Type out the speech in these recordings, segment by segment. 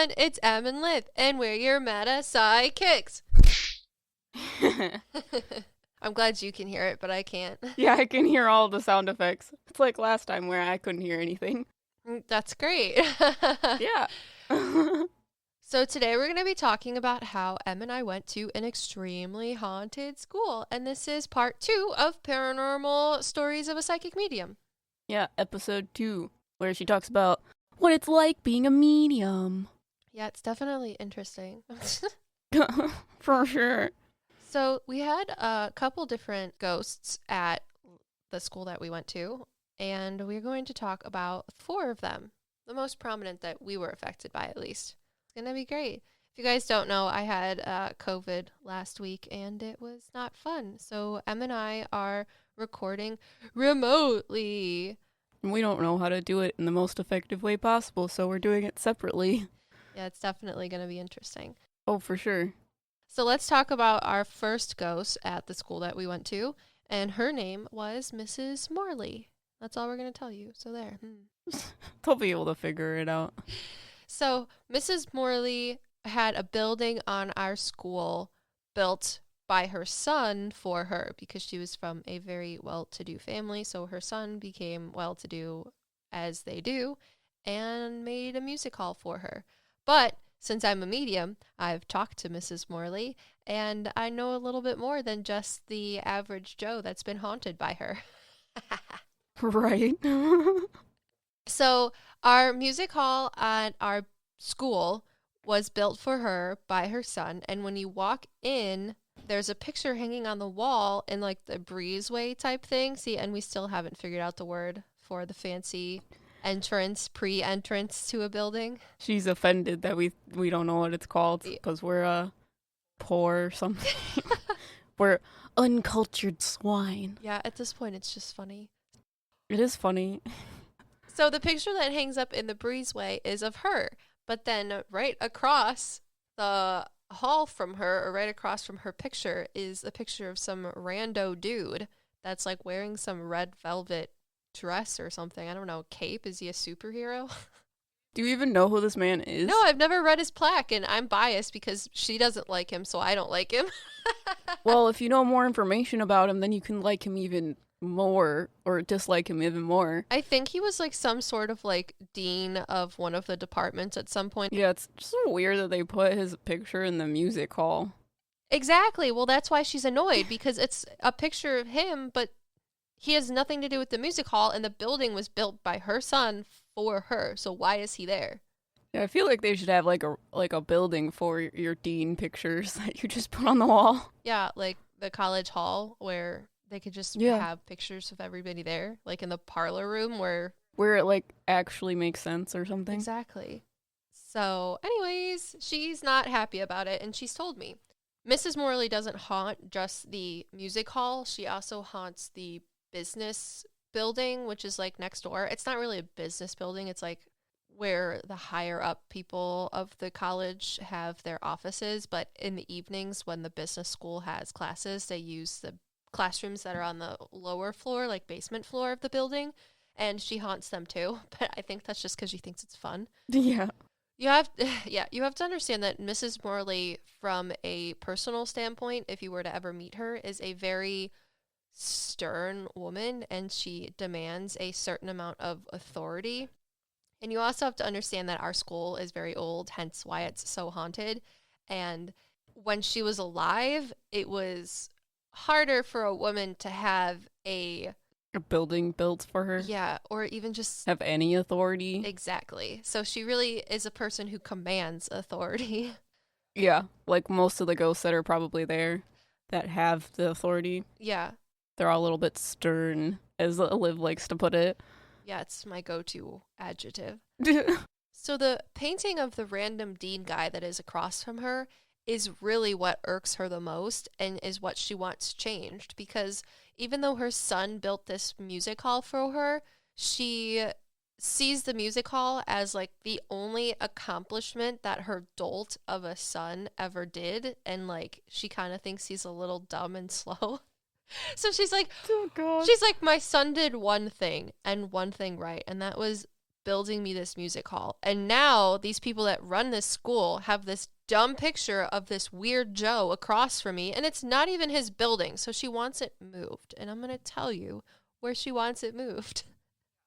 everyone, it's Em and Liv, and we're your meta Psyckicks. I'm glad you can hear it, but I can't. Yeah, I can hear all the sound effects. It's like last time where I couldn't hear anything. That's great. Yeah. So today we're going to be talking about how Em and I went to an extremely haunted school, and this is part 2 of Paranormal Stories of a Psychic Medium. Yeah, episode 2, where she talks about what it's like being a medium. Yeah, it's definitely interesting. For sure. So we had a couple different ghosts at the school that we went to, and we're going to talk about 4 of them, the most prominent that we were affected by, at least. It's going to be great. If you guys don't know, I had COVID last week, and it was not fun. So Em and I are recording remotely. And we don't know how to do it in the most effective way possible, so we're doing it separately. Yeah, it's definitely going to be interesting. Oh, for sure. So let's talk about our first ghost at the school that we went to, and her name was Mrs. Morley. That's all we're going to tell you. So there. They'll be able to figure it out. So Mrs. Morley had a building on our school built by her son for her because she was from a very well-to-do family. So her son became well-to-do as they do and made a music hall for her. But since I'm a medium, I've talked to Mrs. Morley, and I know a little bit more than just the average Joe that's been haunted by her. Right. So our music hall at our school was built for her by her son, and when you walk in, there's a picture hanging on the wall in like the breezeway type thing. See, and we still haven't figured out the word for the fancy entrance, pre-entrance to a building. She's offended that we don't know what it's called because we're poor or something. We're uncultured swine. Yeah, at this point it's just funny. It is funny. So the picture that hangs up in the breezeway is of her, but then right across the hall from her, or right across from her picture, is a picture of some rando dude that's like wearing some red velvet dress or something. I don't know, cape? Is he a superhero? Do you even know who this man is? No, I've never read his plaque, and I'm biased because she doesn't like him, so I don't like him. Well, if you know more information about him, then you can like him even more or dislike him even more. I think he was like some sort of like dean of one of the departments at some point. Yeah, it's just weird that they put his picture in the music hall. Exactly. Well, that's why she's annoyed, because it's a picture of him, but he has nothing to do with the music hall, and the building was built by her son for her. So why is he there? Yeah, I feel like they should have like a building for your dean pictures that you just put on the wall. Yeah, like the college hall where they could just have pictures of everybody there, like in the parlor room where it like actually makes sense or something. Exactly. So, anyways, she's not happy about it, and she's told me. Mrs. Morley doesn't haunt just the music hall. She also haunts the business building, which is like next door. It's not really a business building. It's like where the higher up people of the college have their offices. But in the evenings when the business school has classes, they use the classrooms that are on the lower floor, like basement floor of the building. And she haunts them too. But I think that's just because she thinks it's fun. Yeah. You have to understand that Mrs. Morley, from a personal standpoint, if you were to ever meet her, is a very stern woman, and she demands a certain amount of authority. And you also have to understand that our school is very old, hence why it's so haunted. And when she was alive, it was harder for a woman to have a building built for her. Yeah, or even just have any authority. Exactly. So she really is a person who commands authority. Yeah, like most of the ghosts that are probably there that have the authority. Yeah. They're all a little bit stern, as Liv likes to put it. Yeah, it's my go-to adjective. So the painting of the random dean guy that is across from her is really what irks her the most and is what she wants changed, because even though her son built this music hall for her, she sees the music hall as like the only accomplishment that her dolt of a son ever did, and like she kind of thinks he's a little dumb and slow. So she's like, oh God. She's like, my son did one thing and one thing right, and that was building me this music hall. And now these people that run this school have this dumb picture of this weird Joe across from me, and it's not even his building. So she wants it moved. And I'm going to tell you where she wants it moved.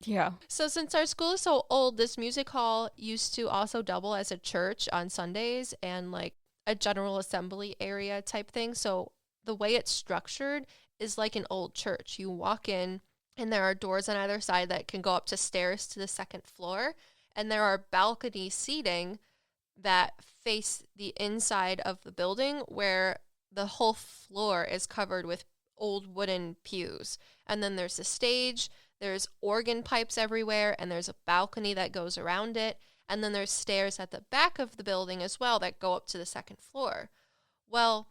Yeah. So since our school is so old, this music hall used to also double as a church on Sundays and like a general assembly area type thing. So the way it's structured is like an old church. You walk in and there are doors on either side that can go up to stairs to the second floor. And there are balcony seating that face the inside of the building where the whole floor is covered with old wooden pews. And then there's a stage, there's organ pipes everywhere, and there's a balcony that goes around it. And then there's stairs at the back of the building as well that go up to the second floor. Well,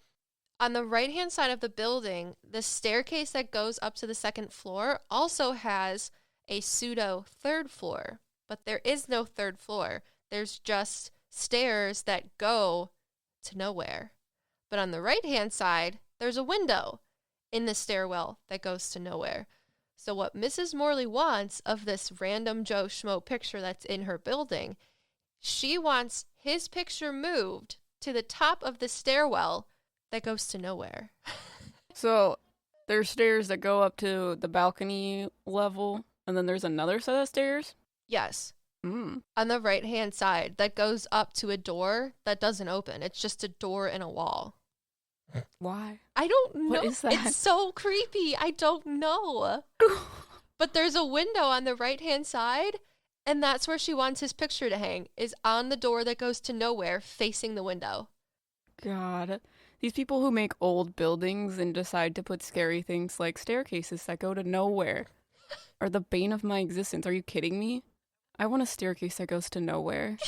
on the right-hand side of the building, the staircase that goes up to the second floor also has a pseudo third floor. But there is no third floor. There's just stairs that go to nowhere. But on the right-hand side, there's a window in the stairwell that goes to nowhere. So what Mrs. Morley wants of this random Joe Schmo picture that's in her building, she wants his picture moved to the top of the stairwell that goes to nowhere. So there's stairs that go up to the balcony level, and then there's another set of stairs? Yes. Mm. On the right-hand side that goes up to a door that doesn't open. It's just a door in a wall. Why? I don't know. What is that? It's so creepy. I don't know. But there's a window on the right-hand side, and that's where she wants his picture to hang, is on the door that goes to nowhere, facing the window. God. These people who make old buildings and decide to put scary things like staircases that go to nowhere are the bane of my existence. Are you kidding me? I want a staircase that goes to nowhere.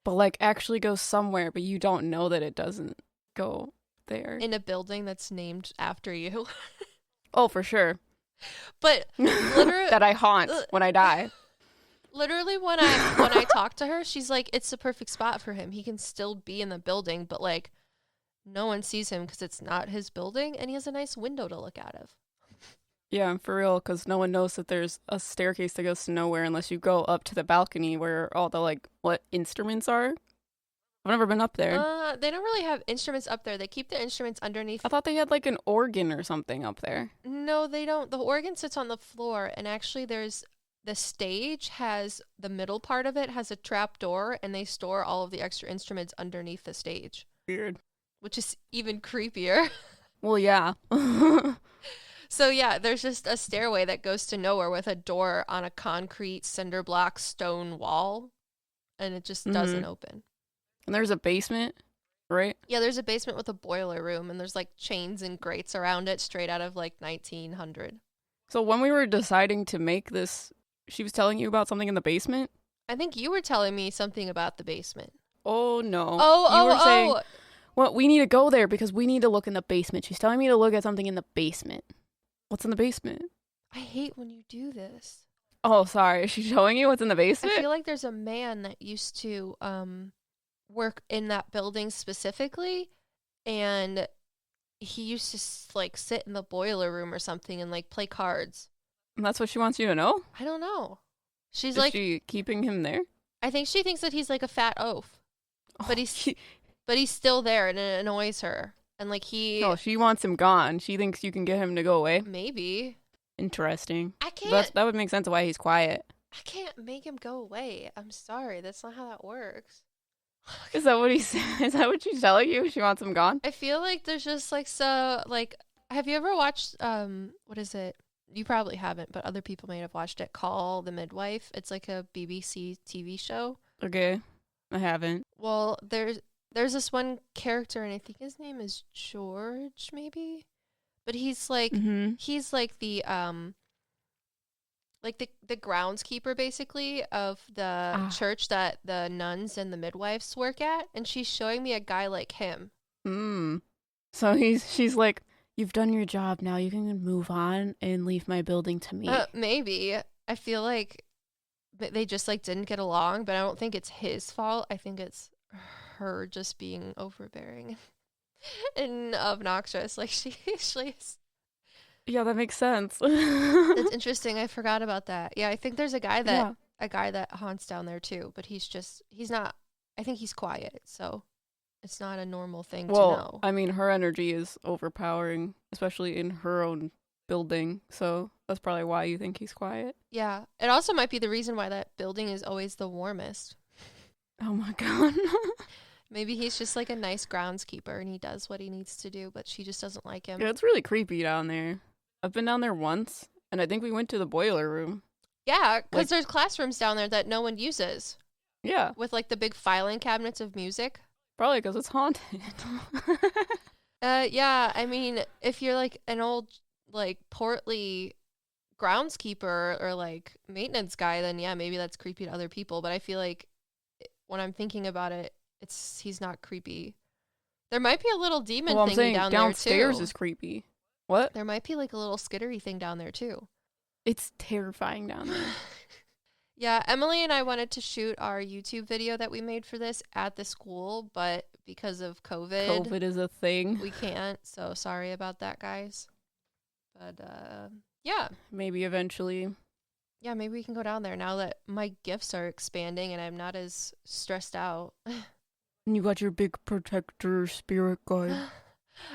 But like actually goes somewhere, but you don't know that it doesn't go there. In a building that's named after you. Oh, for sure. But literally that I haunt when I die. Literally when I talk to her, she's like, it's the perfect spot for him. He can still be in the building, but like no one sees him because it's not his building, and he has a nice window to look out of. Yeah, for real, because no one knows that there's a staircase that goes to nowhere unless you go up to the balcony where all the, like, what instruments are. I've never been up there. They don't really have instruments up there. They keep the instruments underneath. I thought they had, like, an organ or something up there. No, they don't. The organ sits on the floor, and actually there's... The stage has... The middle part of it has a trap door, and they store all of the extra instruments underneath the stage. Weird. Which is even creepier. Well, yeah. So yeah, there's just a stairway that goes to nowhere with a door on a concrete cinder block stone wall, and it just doesn't open. And there's a basement, right? Yeah, there's a basement with a boiler room, and there's like chains and grates around it straight out of like 1900. So when we were deciding to make this, she was telling you about something in the basement? I think you were telling me something about the basement. Oh, no. You were saying, well, we need to go there because we need to look in the basement. She's telling me to look at something in the basement. What's in the basement? I hate when you do this. Oh, sorry. Is she showing you what's in the basement? I feel like there's a man that used to work in that building specifically, and he used to like sit in the boiler room or something and like play cards. And that's what she wants you to know? I don't know. She's Is like, she keeping him there? I think she thinks that he's like a fat oaf, but he's still there, and it annoys her. And like No, she wants him gone. She thinks you can get him to go away. Maybe. Interesting. I can't. That would make sense of why he's quiet. I can't make him go away. I'm sorry. That's not how that works. Is that what he said? Is that what she's telling you? She wants him gone? I feel like there's just like have you ever watched what is it? You probably haven't, but other people may have watched it. Call the Midwife. It's like a BBC TV show. Okay. I haven't. Well, there's this one character, and I think his name is George, maybe. But he's like he's like the the groundskeeper basically of the church that the nuns and the midwives work at, and she's showing me a guy like him. So she's like, you've done your job now. You can move on and leave my building to me. Maybe. I feel like they just like didn't get along, but I don't think it's his fault. I think it's her just being overbearing and obnoxious like she usually is. Yeah, that makes sense. That's interesting. I forgot about that. Yeah, I think there's a guy that a guy that haunts down there too, but he's not, I think he's quiet, so it's not a normal thing to know. I mean, her energy is overpowering, especially in her own building, so that's probably why you think he's quiet. Yeah, it also might be the reason why that building is always the warmest. Oh my god. Maybe he's just like a nice groundskeeper and he does what he needs to do, but she just doesn't like him. Yeah, it's really creepy down there. I've been down there once, and I think we went to the boiler room. Yeah, because there's classrooms down there that no one uses. Yeah. With like the big filing cabinets of music. Probably because it's haunted. Yeah, I mean, if you're like an old, like, portly groundskeeper or like maintenance guy, then yeah, maybe that's creepy to other people. But I feel like when I'm thinking about it, he's not creepy. There might be a little demon thing down there too. Downstairs is creepy. What? There might be like a little skittery thing down there too. It's terrifying down there. Yeah, Emily and I wanted to shoot our YouTube video that we made for this at the school, but because of COVID is a thing. We can't, so sorry about that, guys. But yeah. Maybe eventually. Yeah, maybe we can go down there now that my gifts are expanding and I'm not as stressed out. And you got your big protector spirit guide.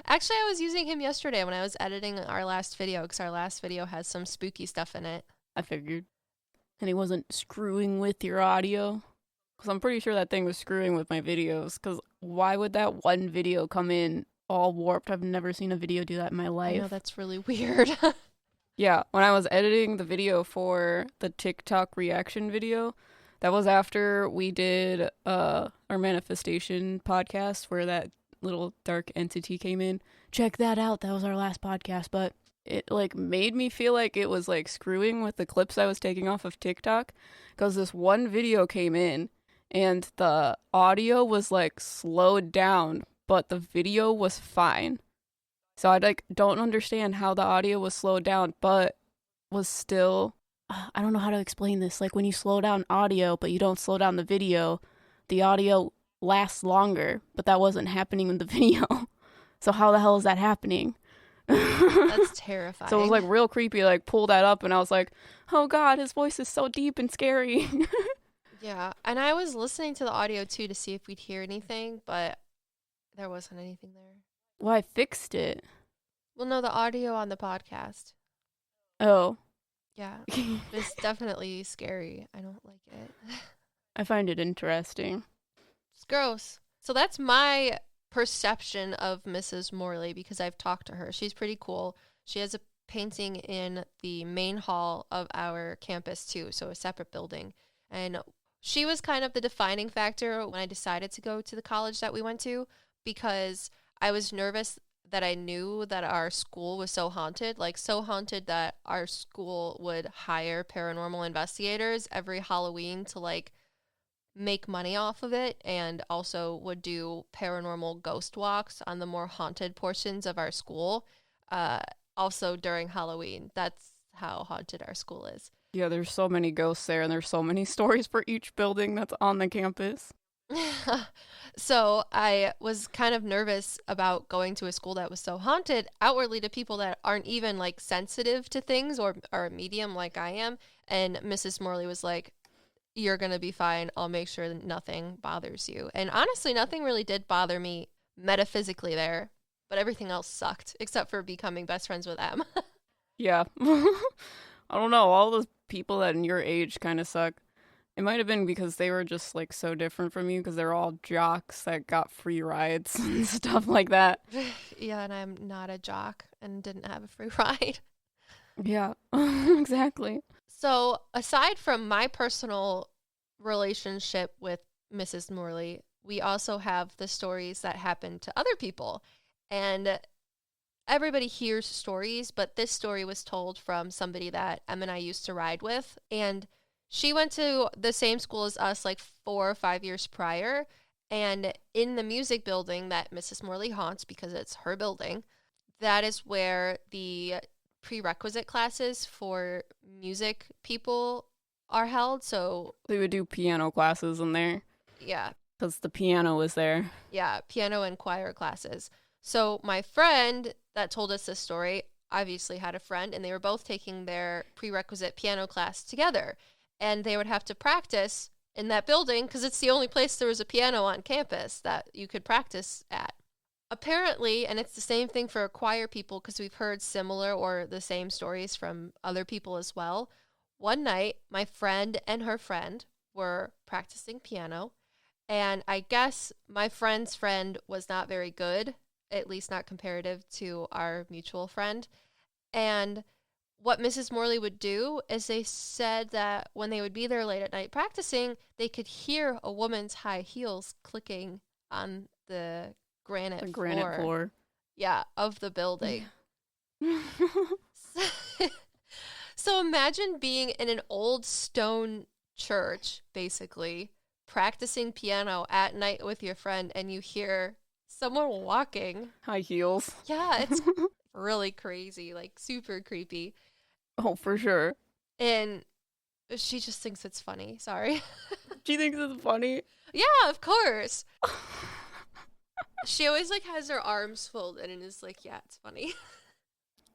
Actually, I was using him yesterday when I was editing our last video because our last video has some spooky stuff in it. I figured. And he wasn't screwing with your audio? Because I'm pretty sure that thing was screwing with my videos. Because why would that one video come in all warped? I've never seen a video do that in my life. I know, that's really weird. Yeah, when I was editing the video for the TikTok reaction video, that was after we did our manifestation podcast where that little dark entity came in. Check that out. That was our last podcast, but it like made me feel like it was like screwing with the clips I was taking off of TikTok because this one video came in and the audio was like slowed down, but the video was fine. So I like don't understand how the audio was slowed down, but was still, I don't know how to explain this. Like when you slow down audio, but you don't slow down the video, the audio lasts longer, but that wasn't happening in the video. So how the hell is that happening? That's terrifying. So it was like real creepy, like pull that up and I was like, oh god, his voice is so deep and scary. Yeah, and I was listening to the audio too to see if we'd hear anything, but there wasn't anything there. Well, I fixed it. Well, no, the audio on the podcast. Oh. Yeah, it's definitely scary. I don't like it. I find it interesting. It's gross. So that's my perception of Mrs. Morley because I've talked to her. She's pretty cool. She has a painting in the main hall of our campus too, so a separate building. And she was kind of the defining factor when I decided to go to the college that we went to because I was nervous that I knew that our school was so haunted that our school would hire paranormal investigators every Halloween to like make money off of it and also would do paranormal ghost walks on the more haunted portions of our school also during Halloween. That's how haunted our school is. Yeah, there's so many ghosts there and there's so many stories for each building that's on the campus. So I was kind of nervous about going to a school that was so haunted outwardly to people that aren't even like sensitive to things or are medium like I am. And Mrs. Morley was like, you're going to be fine. I'll make sure that nothing bothers you. And honestly, nothing really did bother me metaphysically there, but everything else sucked except for becoming best friends with Em. Yeah. I don't know. All those people that in your age kind of suck. It might have been because they were just like so different from you because they're all jocks that got free rides and stuff like that. Yeah, and I'm not a jock and didn't have a free ride. Yeah, exactly. So aside from my personal relationship with Mrs. Morley, we also have the stories that happen to other people. And everybody hears stories, but this story was told from somebody that Em and I used to ride with. And she went to the same school as us like 4 or 5 years prior. And in the music building that Mrs. Morley haunts, because it's her building, that is where the prerequisite classes for music people are held. So they would do piano classes in there. Yeah. Because the piano was there. Yeah, piano and choir classes. So my friend that told us this story obviously had a friend, and they were both taking their prerequisite piano class together. and they would have to practice in that building because it's the only place there was a piano on campus that you could practice at. Apparently, and it's the same thing for choir people because we've heard similar or the same stories from other people as well. One night, my friend and her friend were practicing piano, and I guess my friend's friend was not very good, at least not comparative to our mutual friend. And what Mrs. Morley would do is they said that when they would be there late at night practicing, they could hear a woman's high heels clicking on the granite floor. Yeah, of the building. So imagine being in an old stone church, basically, practicing piano at night with your friend, and you hear someone walking. High heels. Yeah, it's really crazy, like super creepy. Oh, for sure. And she just thinks it's funny. Sorry. She thinks it's funny? Yeah, of course. She always like has her arms folded and is like, yeah, it's funny.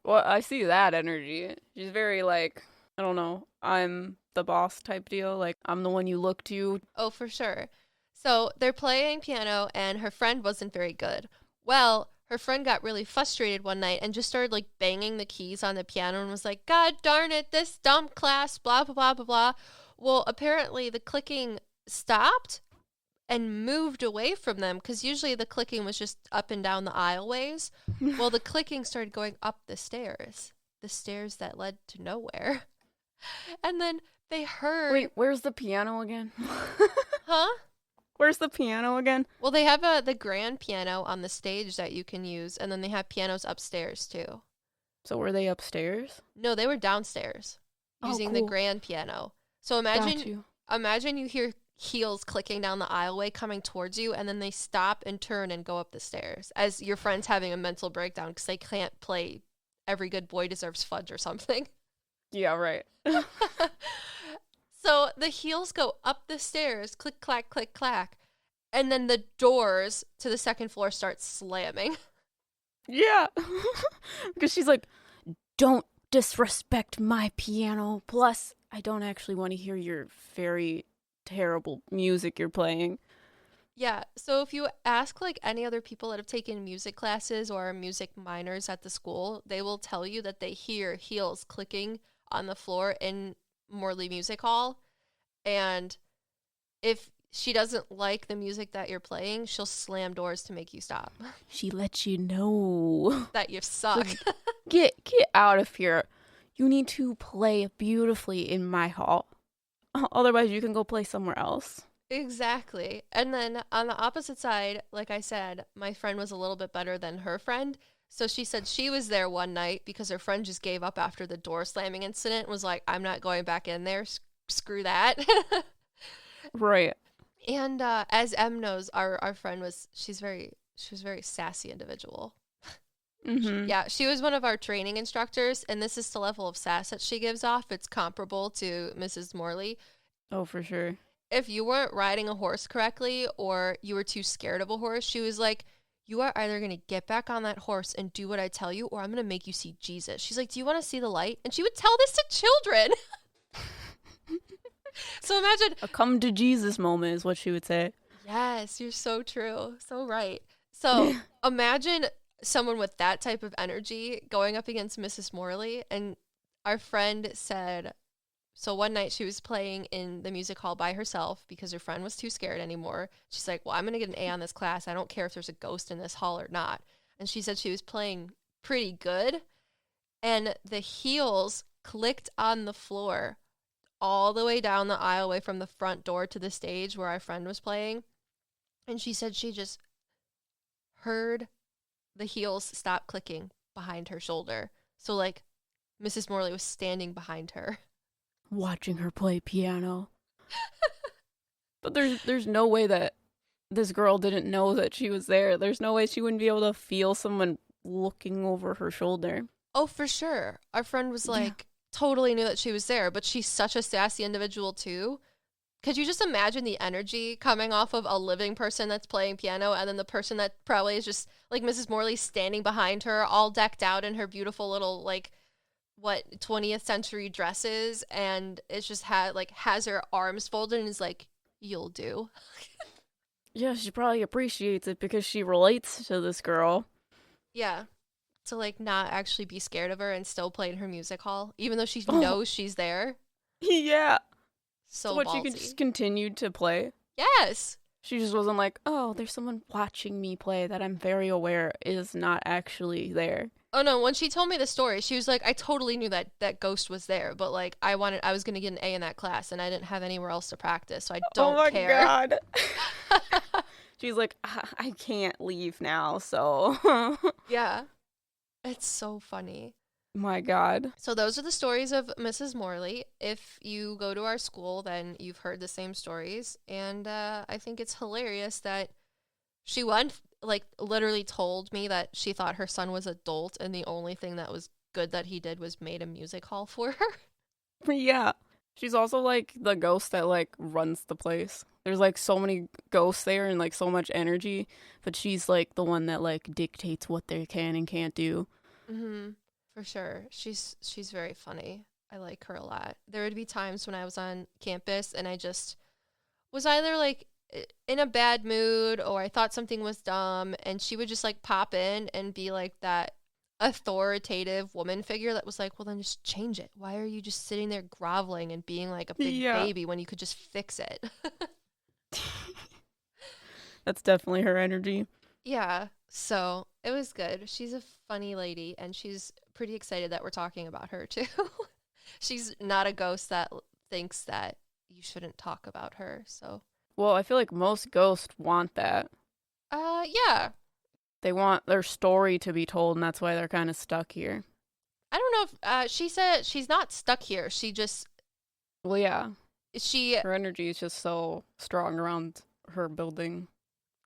Well, I see that energy. She's very like, I don't know, I'm the boss type deal. Like, I'm the one you look to. Oh, for sure. So they're playing piano and her friend wasn't very good. Well, her friend got really frustrated one night and just started like banging the keys on the piano and was like, God darn it, this dumb class, blah, blah, blah, blah, blah. Well, apparently the clicking stopped and moved away from them because usually the clicking was just up and down the aisleways. Well, the clicking started going up the stairs that led to nowhere. And then they heard... Wait, where's the piano again? Huh? Where's the piano again? Well, they have the grand piano on the stage that you can use, and then they have pianos upstairs, too. So were they upstairs? No, they were downstairs using the grand piano. So imagine you hear heels clicking down the aisleway coming towards you, and then they stop and turn and go up the stairs as your friend's having a mental breakdown because they can't play Every Good Boy Deserves Fudge or something. Yeah, right. So the heels go up the stairs, click, clack, click, clack, and then the doors to the second floor start slamming. Yeah. Because she's like, don't disrespect my piano. Plus, I don't actually want to hear your very terrible music you're playing. Yeah, so if you ask like any other people that have taken music classes or are music minors at the school, they will tell you that they hear heels clicking on the floor in Morley Music Hall. And if she doesn't like the music that you're playing, she'll slam doors to make you stop. She lets you know that you suck. Get out of here. You need to play beautifully in my hall. Otherwise, you can go play somewhere else. Exactly. And then on the opposite side, like I said, my friend was a little bit better than her friend. So she said she was there one night because her friend just gave up after the door slamming incident and was like, I'm not going back in there. Screw that. Right. And as Em knows, our friend she was a very sassy individual. Mm-hmm. She was one of our training instructors, and this is the level of sass that she gives off. It's comparable to Mrs. Morley. Oh, for sure. If you weren't riding a horse correctly or you were too scared of a horse, she was like, you are either going to get back on that horse and do what I tell you, or I'm going to make you see Jesus. She's like, do you want to see the light? And she would tell this to children. So imagine a come to Jesus moment is what she would say. Yes, you're so true. So right. So imagine someone with that type of energy going up against Mrs. Morley. And our friend said, so one night she was playing in the music hall by herself because her friend was too scared anymore. She's like, well, I'm going to get an A on this class. I don't care if there's a ghost in this hall or not. And she said she was playing pretty good. And the heels clicked on the floor all the way down the aisleway from the front door to the stage where our friend was playing. And she said she just heard the heels stop clicking behind her shoulder. So, like, Mrs. Morley was standing behind her, watching her play piano. But there's no way that this girl didn't know that she was there. There's no way she wouldn't be able to feel someone looking over her shoulder. Oh, for sure. Our friend was like, totally knew that she was there, but she's such a sassy individual too. Could you just imagine the energy coming off of a living person that's playing piano and then the person that probably is just like Mrs. Morley standing behind her all decked out in her beautiful little like what 20th century dresses, and it's just has her arms folded and is like, "You'll do." Yeah, she probably appreciates it because she relates to this girl. Yeah. To like not actually be scared of her and still play in her music hall, even though she Oh, knows she's there. yeah. So So what, she can ballsy. just continue to play? Yes. She just wasn't like, oh, there's someone watching me play that I'm very aware is not actually there. Oh no, when she told me the story, she was like, I totally knew that ghost was there, but like I was gonna get an A in that class and I didn't have anywhere else to practice, so I Oh don't my care. god. She's like, I can't leave now, so. Yeah. It's so funny. My god. So those are the stories of Mrs. Morley. If you go to our school, then you've heard the same stories, and I think it's hilarious that she like literally told me that she thought her son was adult, and the only thing that was good that he did was made a music hall for her. Yeah. She's also like the ghost that like runs the place. There's like so many ghosts there and like so much energy, but she's like the one that like dictates what they can and can't do. Mm-hmm. For sure. She's very funny. I like her a lot. There would be times when I was on campus and I just was either like in a bad mood or I thought something was dumb, and she would just like pop in and be like that authoritative woman figure that was like, well, then just change it. Why are you just sitting there groveling and being like a big baby when you could just fix it? That's definitely her energy. Yeah. So it was good. She's a funny lady, and she's pretty excited that we're talking about her too. She's not a ghost that thinks that you shouldn't talk about her. So, Well, I feel like most ghosts want that. yeah. They want their story to be told, and that's why they're kind of stuck here. I don't know if she said she's not stuck here. She just Well, yeah. she Her energy is just so strong around her building.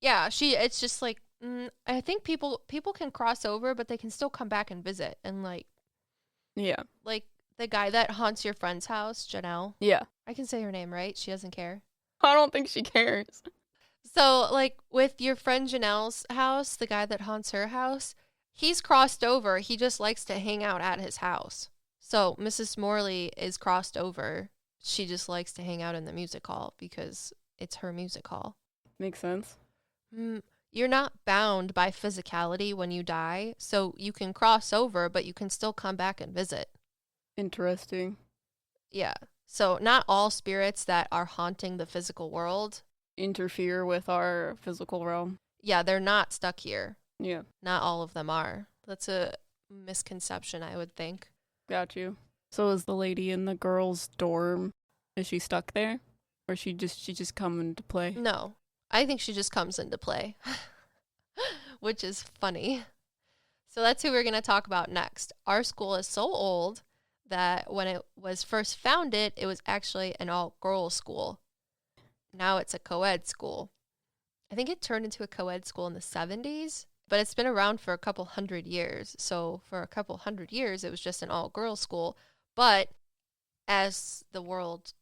yeah, it's just like I think people can cross over, but they can still come back and visit, and Yeah. like the guy that haunts your friend's house, Janelle. Yeah. I can say her name, right? She doesn't care. I don't think she cares. So, like, with your friend Janelle's house, the guy that haunts her house, he's crossed over. He just likes to hang out at his house. So, Mrs. Morley is crossed over. She just likes to hang out in the music hall because it's her music hall. Makes sense. You're not bound by physicality when you die, so you can cross over, but you can still come back and visit. Interesting. Yeah. So, not all spirits that are haunting the physical world Interfere with our physical realm. yeah, they're not stuck here. Yeah. Not all of them are. That's a misconception, I would think. Got you. So is the lady in the girls' dorm, is she stuck there? Or she just come into play? No, I think she just comes into play, which is funny. So that's who we're going to talk about next. Our school is so old that when it was first founded, it was actually an all-girls school. Now it's a co-ed school. I think it turned into a co-ed school in the 70s, but it's been around for a couple hundred years. So for a couple hundred years, it was just an all-girls school. But as the world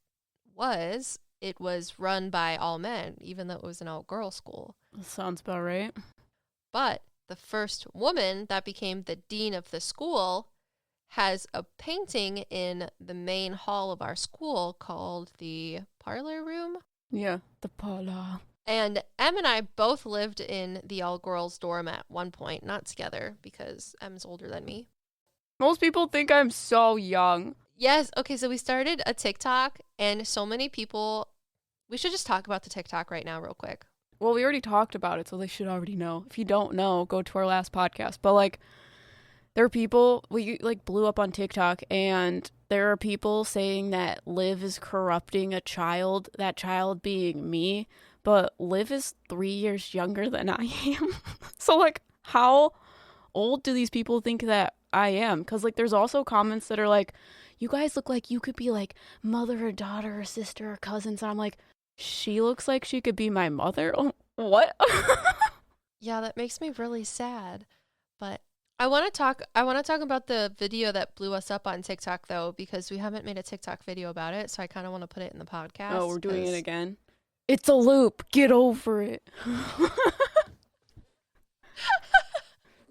was, it was run by all men, even though it was an all-girls school. That sounds about right. But the first woman that became the dean of the school has a painting in the main hall of our school called the parlor room. Yeah, the parlor. And Em and I both lived in the all-girls dorm at one point, not together because Em's older than me. Most people think I'm so young. Yes, okay, so we started a TikTok, and so many people... We should just talk about the TikTok right now real quick. Well, we already talked about it, so they should already know. If you don't know, go to our last podcast. But, like, there are people... We, like, blew up on TikTok, and there are people saying that Liv is corrupting a child, that child being me. But Liv is 3 years younger than I am. So, like, how old do these people think that I am? Because, like, there's also comments that are like, you guys look like you could be, like, mother or daughter or sister or cousins. And I'm like, she looks like she could be my mother? Oh, what? Yeah, that makes me really sad. But I want to talk about the video that blew us up on TikTok, though, because we haven't made a TikTok video about it. So I kind of want to put it in the podcast. Oh, we're doing it again? It's a loop. Get over it.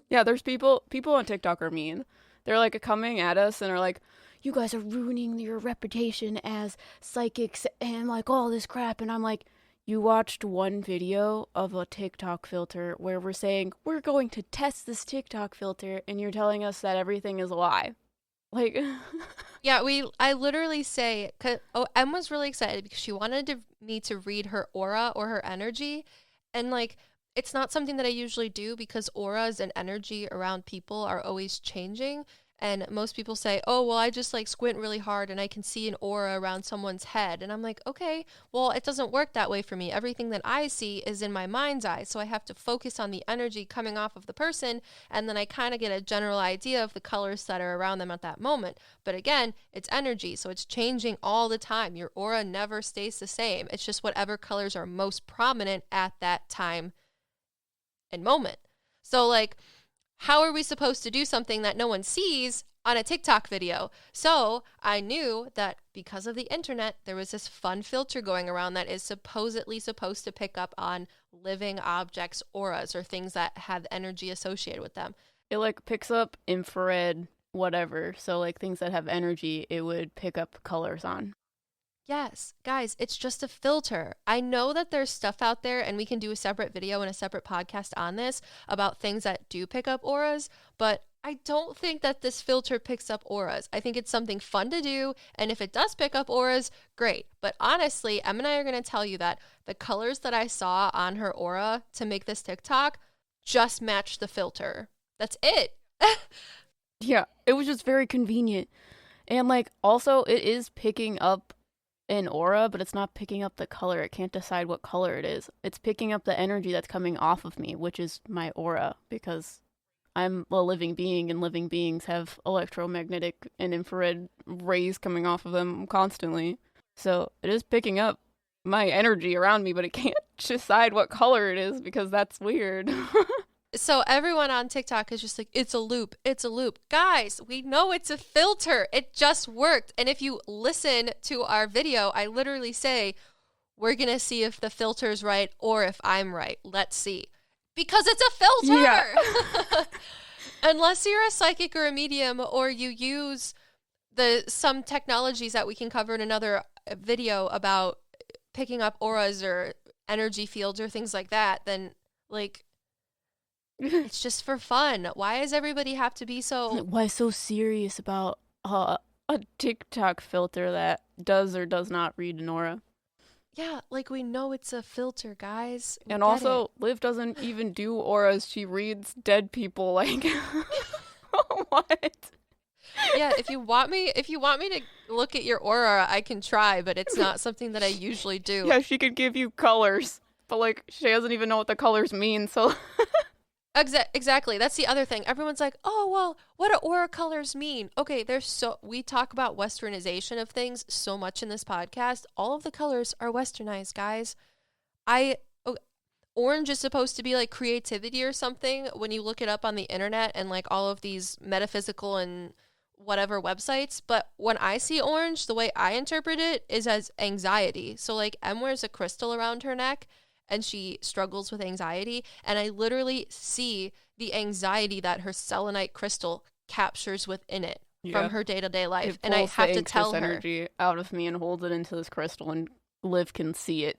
Yeah, there's people on TikTok are mean. They're like coming at us and are like, you guys are ruining your reputation as psychics and like all this crap. And I'm like, you watched one video of a TikTok filter where we're saying we're going to test this TikTok filter and you're telling us that everything is a lie. Like, yeah, I literally say, Em was really excited because she wanted me to read her aura or her energy. And like, it's not something that I usually do because auras and energy around people are always changing. And most people say, oh, well, I just like squint really hard and I can see an aura around someone's head. And I'm like, okay, well, it doesn't work that way for me. Everything that I see is in my mind's eye. So I have to focus on the energy coming off of the person. And then I kind of get a general idea of the colors that are around them at that moment. But again, it's energy. So it's changing all the time. Your aura never stays the same. It's just whatever colors are most prominent at that time and moment. So like, how are we supposed to do something that no one sees on a TikTok video? So I knew that because of the internet, there was this fun filter going around that is supposedly supposed to pick up on living objects, auras, or things that have energy associated with them. It like picks up infrared, whatever. So like things that have energy, it would pick up colors on. Yes, guys, it's just a filter. I know that there's stuff out there and we can do a separate video and a separate podcast on this about things that do pick up auras, but I don't think that this filter picks up auras. I think it's something fun to do, and if it does pick up auras, great. But honestly, Em and I are going to tell you that the colors that I saw on her aura to make this TikTok just matched the filter. That's it. Yeah, it was just very convenient. And like also it is picking up an aura, but it's not picking up the color. It can't decide what color it is. It's picking up the energy that's coming off of me, which is my aura, because I'm a living being and living beings have electromagnetic and infrared rays coming off of them constantly. So it is picking up my energy around me, but it can't decide what color it is because that's weird. So everyone on TikTok is just like, it's a loop. It's a loop. Guys, we know it's a filter. It just worked. And if you listen to our video, I literally say, we're going to see if the filter's right or if I'm right. Let's see. Because it's a filter. Yeah. Unless you're a psychic or a medium or you use some technologies that we can cover in another video about picking up auras or energy fields or things like that, then like... it's just for fun. Why does everybody have to be so... Why so serious about a TikTok filter that does or does not read an aura? Yeah, like we know it's a filter, guys. And also, Liv doesn't even do auras. She reads dead people, like... What? Yeah, if you want me to look at your aura, I can try, but it's not something that I usually do. Yeah, she could give you colors, but like she doesn't even know what the colors mean, so... Exactly. That's the other thing. Everyone's like, oh, well, what do aura colors mean? Okay, we talk about westernization of things so much in this podcast. All of the colors are westernized, guys. Orange is supposed to be like creativity or something when you look it up on the internet and like all of these metaphysical and whatever websites. But when I see orange, the way I interpret it is as anxiety. So like Em wears a crystal around her neck and she struggles with anxiety. And I literally see the anxiety that her selenite crystal captures within it from her day-to-day life. And I have to tell her energy out of me and holds it into this crystal, and Liv can see it.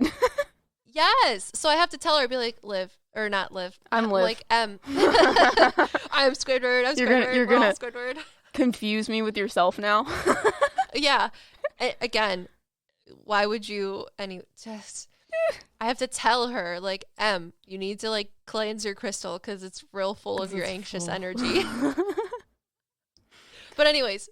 Yes. So I have to tell her, be like, Liv, or not Liv. I'm Liv. Like, I'm Squidward. I'm Squidward. You're gonna Squidward. Confuse me with yourself now. Yeah. Again, why would you? I have to tell her, like, Em, you need to, like, cleanse your crystal because it's real full of your anxious energy. But anyways,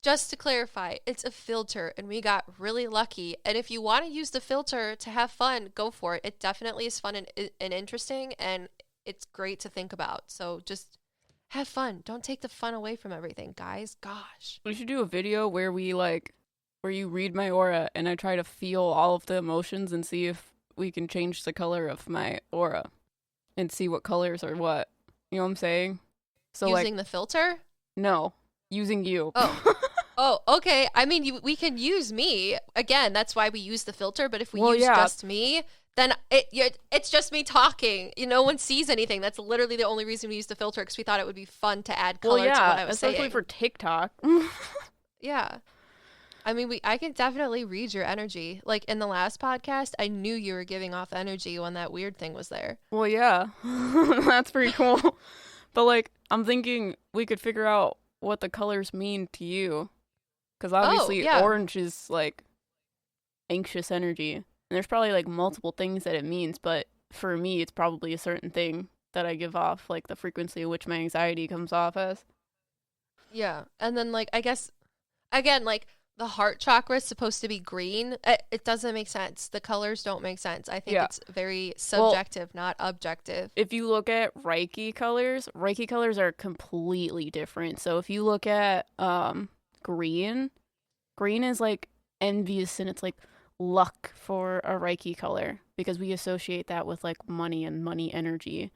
just to clarify, it's a filter, and we got really lucky. And if you want to use the filter to have fun, go for it. It definitely is fun and interesting, and it's great to think about. So just have fun. Don't take the fun away from everything, guys. Gosh. We should do a video where where you read my aura, and I try to feel all of the emotions and see if we can change the color of my aura and see what colors are what. You know what I'm saying? So using the filter? No, using you. Oh, okay. I mean, we can use me. Again, that's why we use the filter. But if we use just me, then it's just me talking. No one sees anything. That's literally the only reason we used the filter, because we thought it would be fun to add color to what I was saying. Especially for TikTok. Yeah. I mean, I can definitely read your energy. Like, in the last podcast, I knew you were giving off energy when that weird thing was there. Well, yeah. That's pretty cool. But, like, I'm thinking we could figure out what the colors mean to you. Because obviously orange is, like, anxious energy. And there's probably, like, multiple things that it means. But for me, it's probably a certain thing that I give off, like, the frequency of which my anxiety comes off as. Yeah. And then, like, I guess, again, like, the heart chakra is supposed to be green. It doesn't make sense. The colors don't make sense. I think it's very subjective, not objective. If you look at Reiki colors are completely different. So if you look at green is like envious, and it's like luck for a Reiki color, because we associate that with like money and money energy.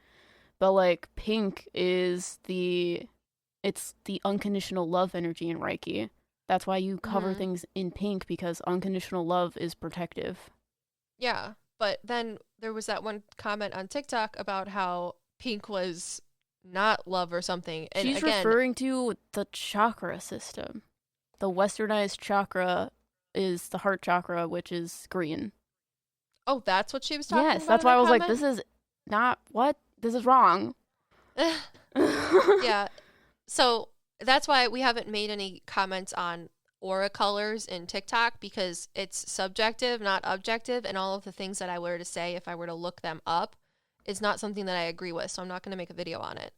But like pink is it's the unconditional love energy in Reiki. That's why you cover things in pink, because unconditional love is protective. Yeah, but then there was that one comment on TikTok about how pink was not love or something. And she's referring to the chakra system. The westernized chakra is the heart chakra, which is green. Oh, that's what she was talking about? Yes, that's why I was like, this is not what? This is wrong. Yeah, so that's why we haven't made any comments on aura colors in TikTok, because it's subjective, not objective, and all of the things that I were to say, if I were to look them up, is not something that I agree with, so I'm not going to make a video on it.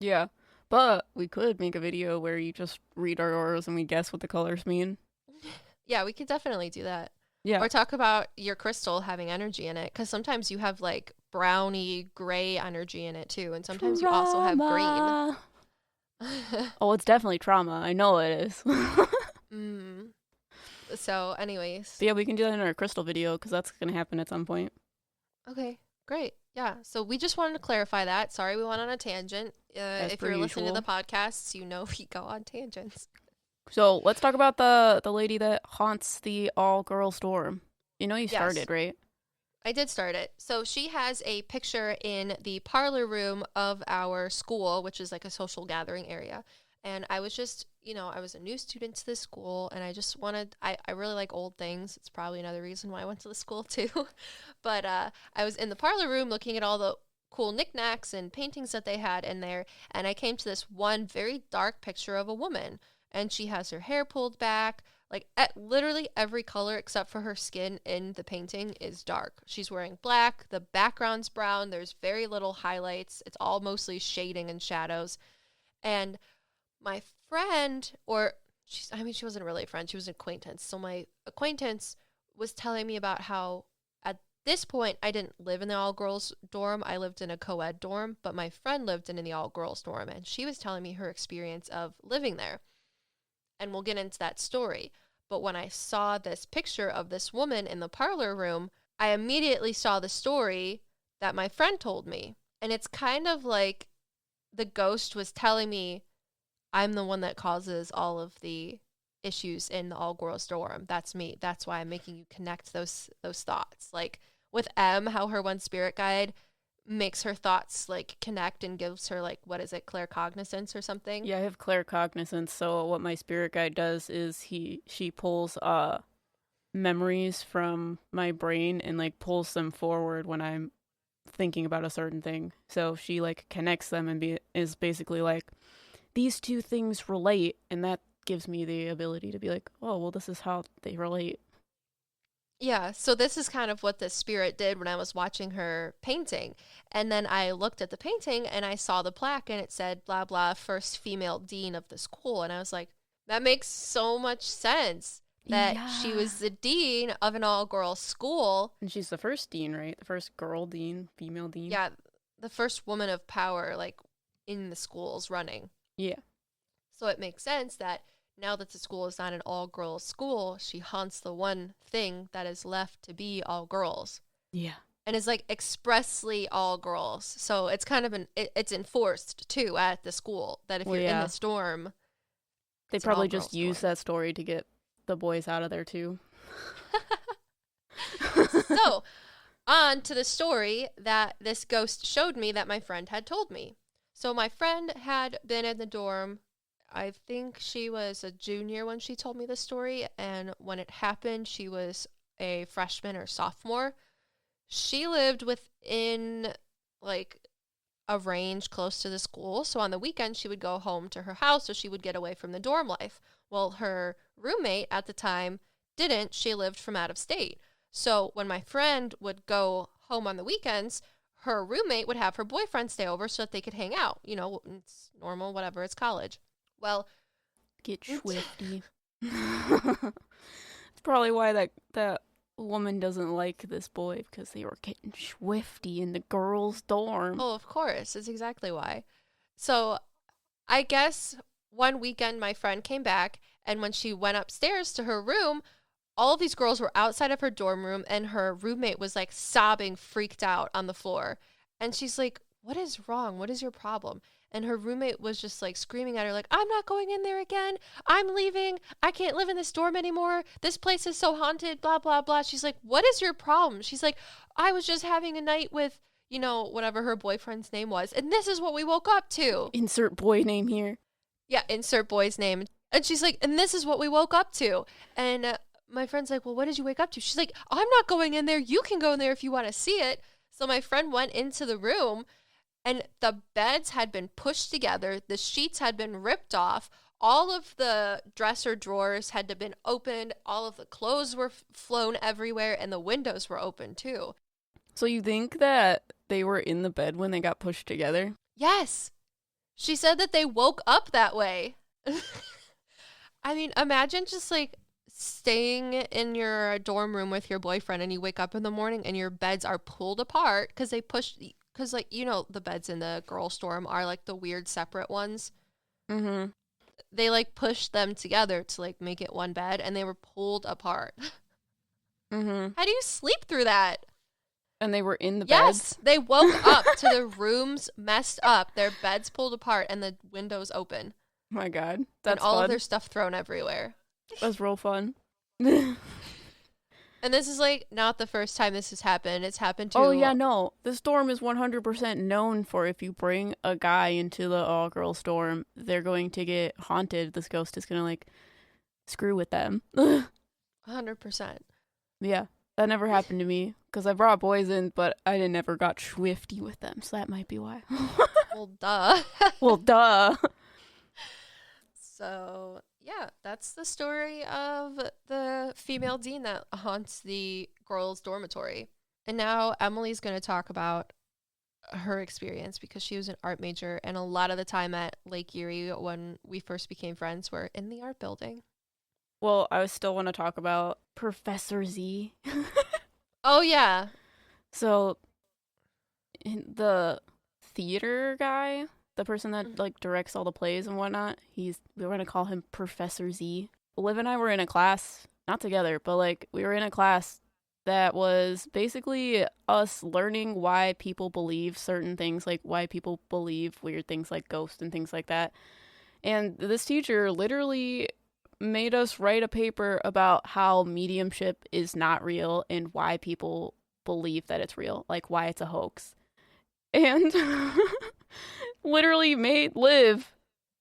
Yeah, but we could make a video where you just read our auras and we guess what the colors mean. Yeah, we could definitely do that. Yeah. Or talk about your crystal having energy in it, because sometimes you have like browny gray energy in it too, and sometimes you also have green. Oh, it's definitely trauma. I know it is. So, anyways. But yeah, we can do that in our crystal video, because that's going to happen at some point. Okay, great. Yeah, so we just wanted to clarify that. Sorry we went on a tangent. If you're listening to the podcasts, you know we go on tangents. So, let's talk about the lady that haunts the all-girls dorm. You know you started, right? I did start it. So she has a picture in the parlor room of our school, which is like a social gathering area. And I was just, I was a new student to this school, and I just wanted, I really like old things. It's probably another reason why I went to the school too. But I was in the parlor room looking at all the cool knickknacks and paintings that they had in there. And I came to this one very dark picture of a woman. And she has her hair pulled back. Like, literally every color except for her skin in the painting is dark. She's wearing black. The background's brown. There's very little highlights. It's all mostly shading and shadows. And my friend, she wasn't really a friend. She was an acquaintance. So my acquaintance was telling me about how at this point I didn't live in the all-girls dorm. I lived in a co-ed dorm. But my friend lived in the all-girls dorm. And she was telling me her experience of living there. And we'll get into that story. But when I saw this picture of this woman in the parlor room, I immediately saw the story that my friend told me. And it's kind of like the ghost was telling me, I'm the one that causes all of the issues in the all-girls dorm. That's me. That's why I'm making you connect those thoughts. Like with M, how her one spirit guide makes her thoughts like connect and gives her like, what is it, claircognizance or something? Yeah, I have claircognizance. So what my spirit guide does is she pulls memories from my brain and like pulls them forward when I'm thinking about a certain thing. So she like connects them and is basically like, these two things relate, and that gives me the ability to be like, oh, well, this is how they relate. Yeah, so this is kind of what the spirit did when I was watching her painting. And then I looked at the painting and I saw the plaque and it said, blah, blah, first female dean of the school. And I was like, that makes so much sense that she was the dean of an all-girls school. And she's the first dean, right? The first girl dean, female dean. Yeah, the first woman of power, like, in the schools running. Yeah. So it makes sense that now that the school is not an all-girls school, she haunts the one thing that is left to be all girls. Yeah. And is like expressly all girls. So it's kind of it's enforced too at the school that if you're in the storm, they probably just use that story to get the boys out of there too. So on to the story that this ghost showed me that my friend had told me. So my friend had been in the dorm. I think she was a junior when she told me the story. And when it happened, she was a freshman or sophomore. She lived within like a range close to the school. So on the weekend, she would go home to her house so she would get away from the dorm life. Well, her roommate at the time didn't. She lived from out of state. So when my friend would go home on the weekends, her roommate would have her boyfriend stay over so that they could hang out. You know, it's normal, whatever, it's college. Well, get swifty. It's probably why that woman doesn't like this boy, because they were getting swifty in the girls' dorm. Oh, of course. It's exactly why. So I guess one weekend my friend came back, and when she went upstairs to her room, all of these girls were outside of her dorm room, and her roommate was like sobbing, freaked out on the floor. And she's like, "What is wrong? What is your problem?" And her roommate was just like screaming at her, like, "I'm not going in there again. I'm leaving. I can't live in this dorm anymore. This place is so haunted, blah, blah, blah." She's like, "What is your problem?" She's like, "I was just having a night with, you know, whatever her boyfriend's name was. And this is what we woke up to." Insert boy name here. Yeah, insert boy's name. And she's like, "And this is what we woke up to." And my friend's like, "Well, what did you wake up to?" She's like, "I'm not going in there. You can go in there if you want to see it." So my friend went into the room, and the beds had been pushed together. The sheets had been ripped off. All of the dresser drawers had been opened. All of the clothes were flown everywhere, and the windows were open too. So you think that they were in the bed when they got pushed together? Yes. She said that they woke up that way. I mean, imagine just like staying in your dorm room with your boyfriend, and you wake up in the morning and your beds are pulled apart because they pushed, because like, you know, the beds in the girls' dorm are like the weird separate ones. Mm-hmm. They like pushed them together to like make it one bed, and they were pulled apart. Mm-hmm. How do you sleep through that? And they were in the Yes, beds? they woke up to the rooms messed up, their beds pulled apart, and the windows open. Oh my God, that's and all fun. of their stuff thrown everywhere. That's real fun. And this is like not the first time this has happened. It's happened to... Oh yeah, no. This dorm is 100% known for, if you bring a guy into the all-girls dorm, they're going to get haunted. This ghost is going to like screw with them. 100%. Yeah, that never happened to me because I brought boys in, but I never got swifty with them, so that might be why. Well, duh. Well, duh. So, yeah, that's the story of the female dean that haunts the girls' dormitory. And now Emily's going to talk about her experience, because she was an art major, and a lot of the time at Lake Erie when we first became friends were in the art building. Well, I still want to talk about Professor Z. Oh, yeah. So, the theater guy, the person that like directs all the plays and whatnot, we're gonna call him Professor Z. Liv and I were in a class, not together, but like we were in a class that was basically us learning why people believe certain things, like why people believe weird things like ghosts and things like that. And this teacher literally made us write a paper about how mediumship is not real and why people believe that it's real, like why it's a hoax. And literally made Liv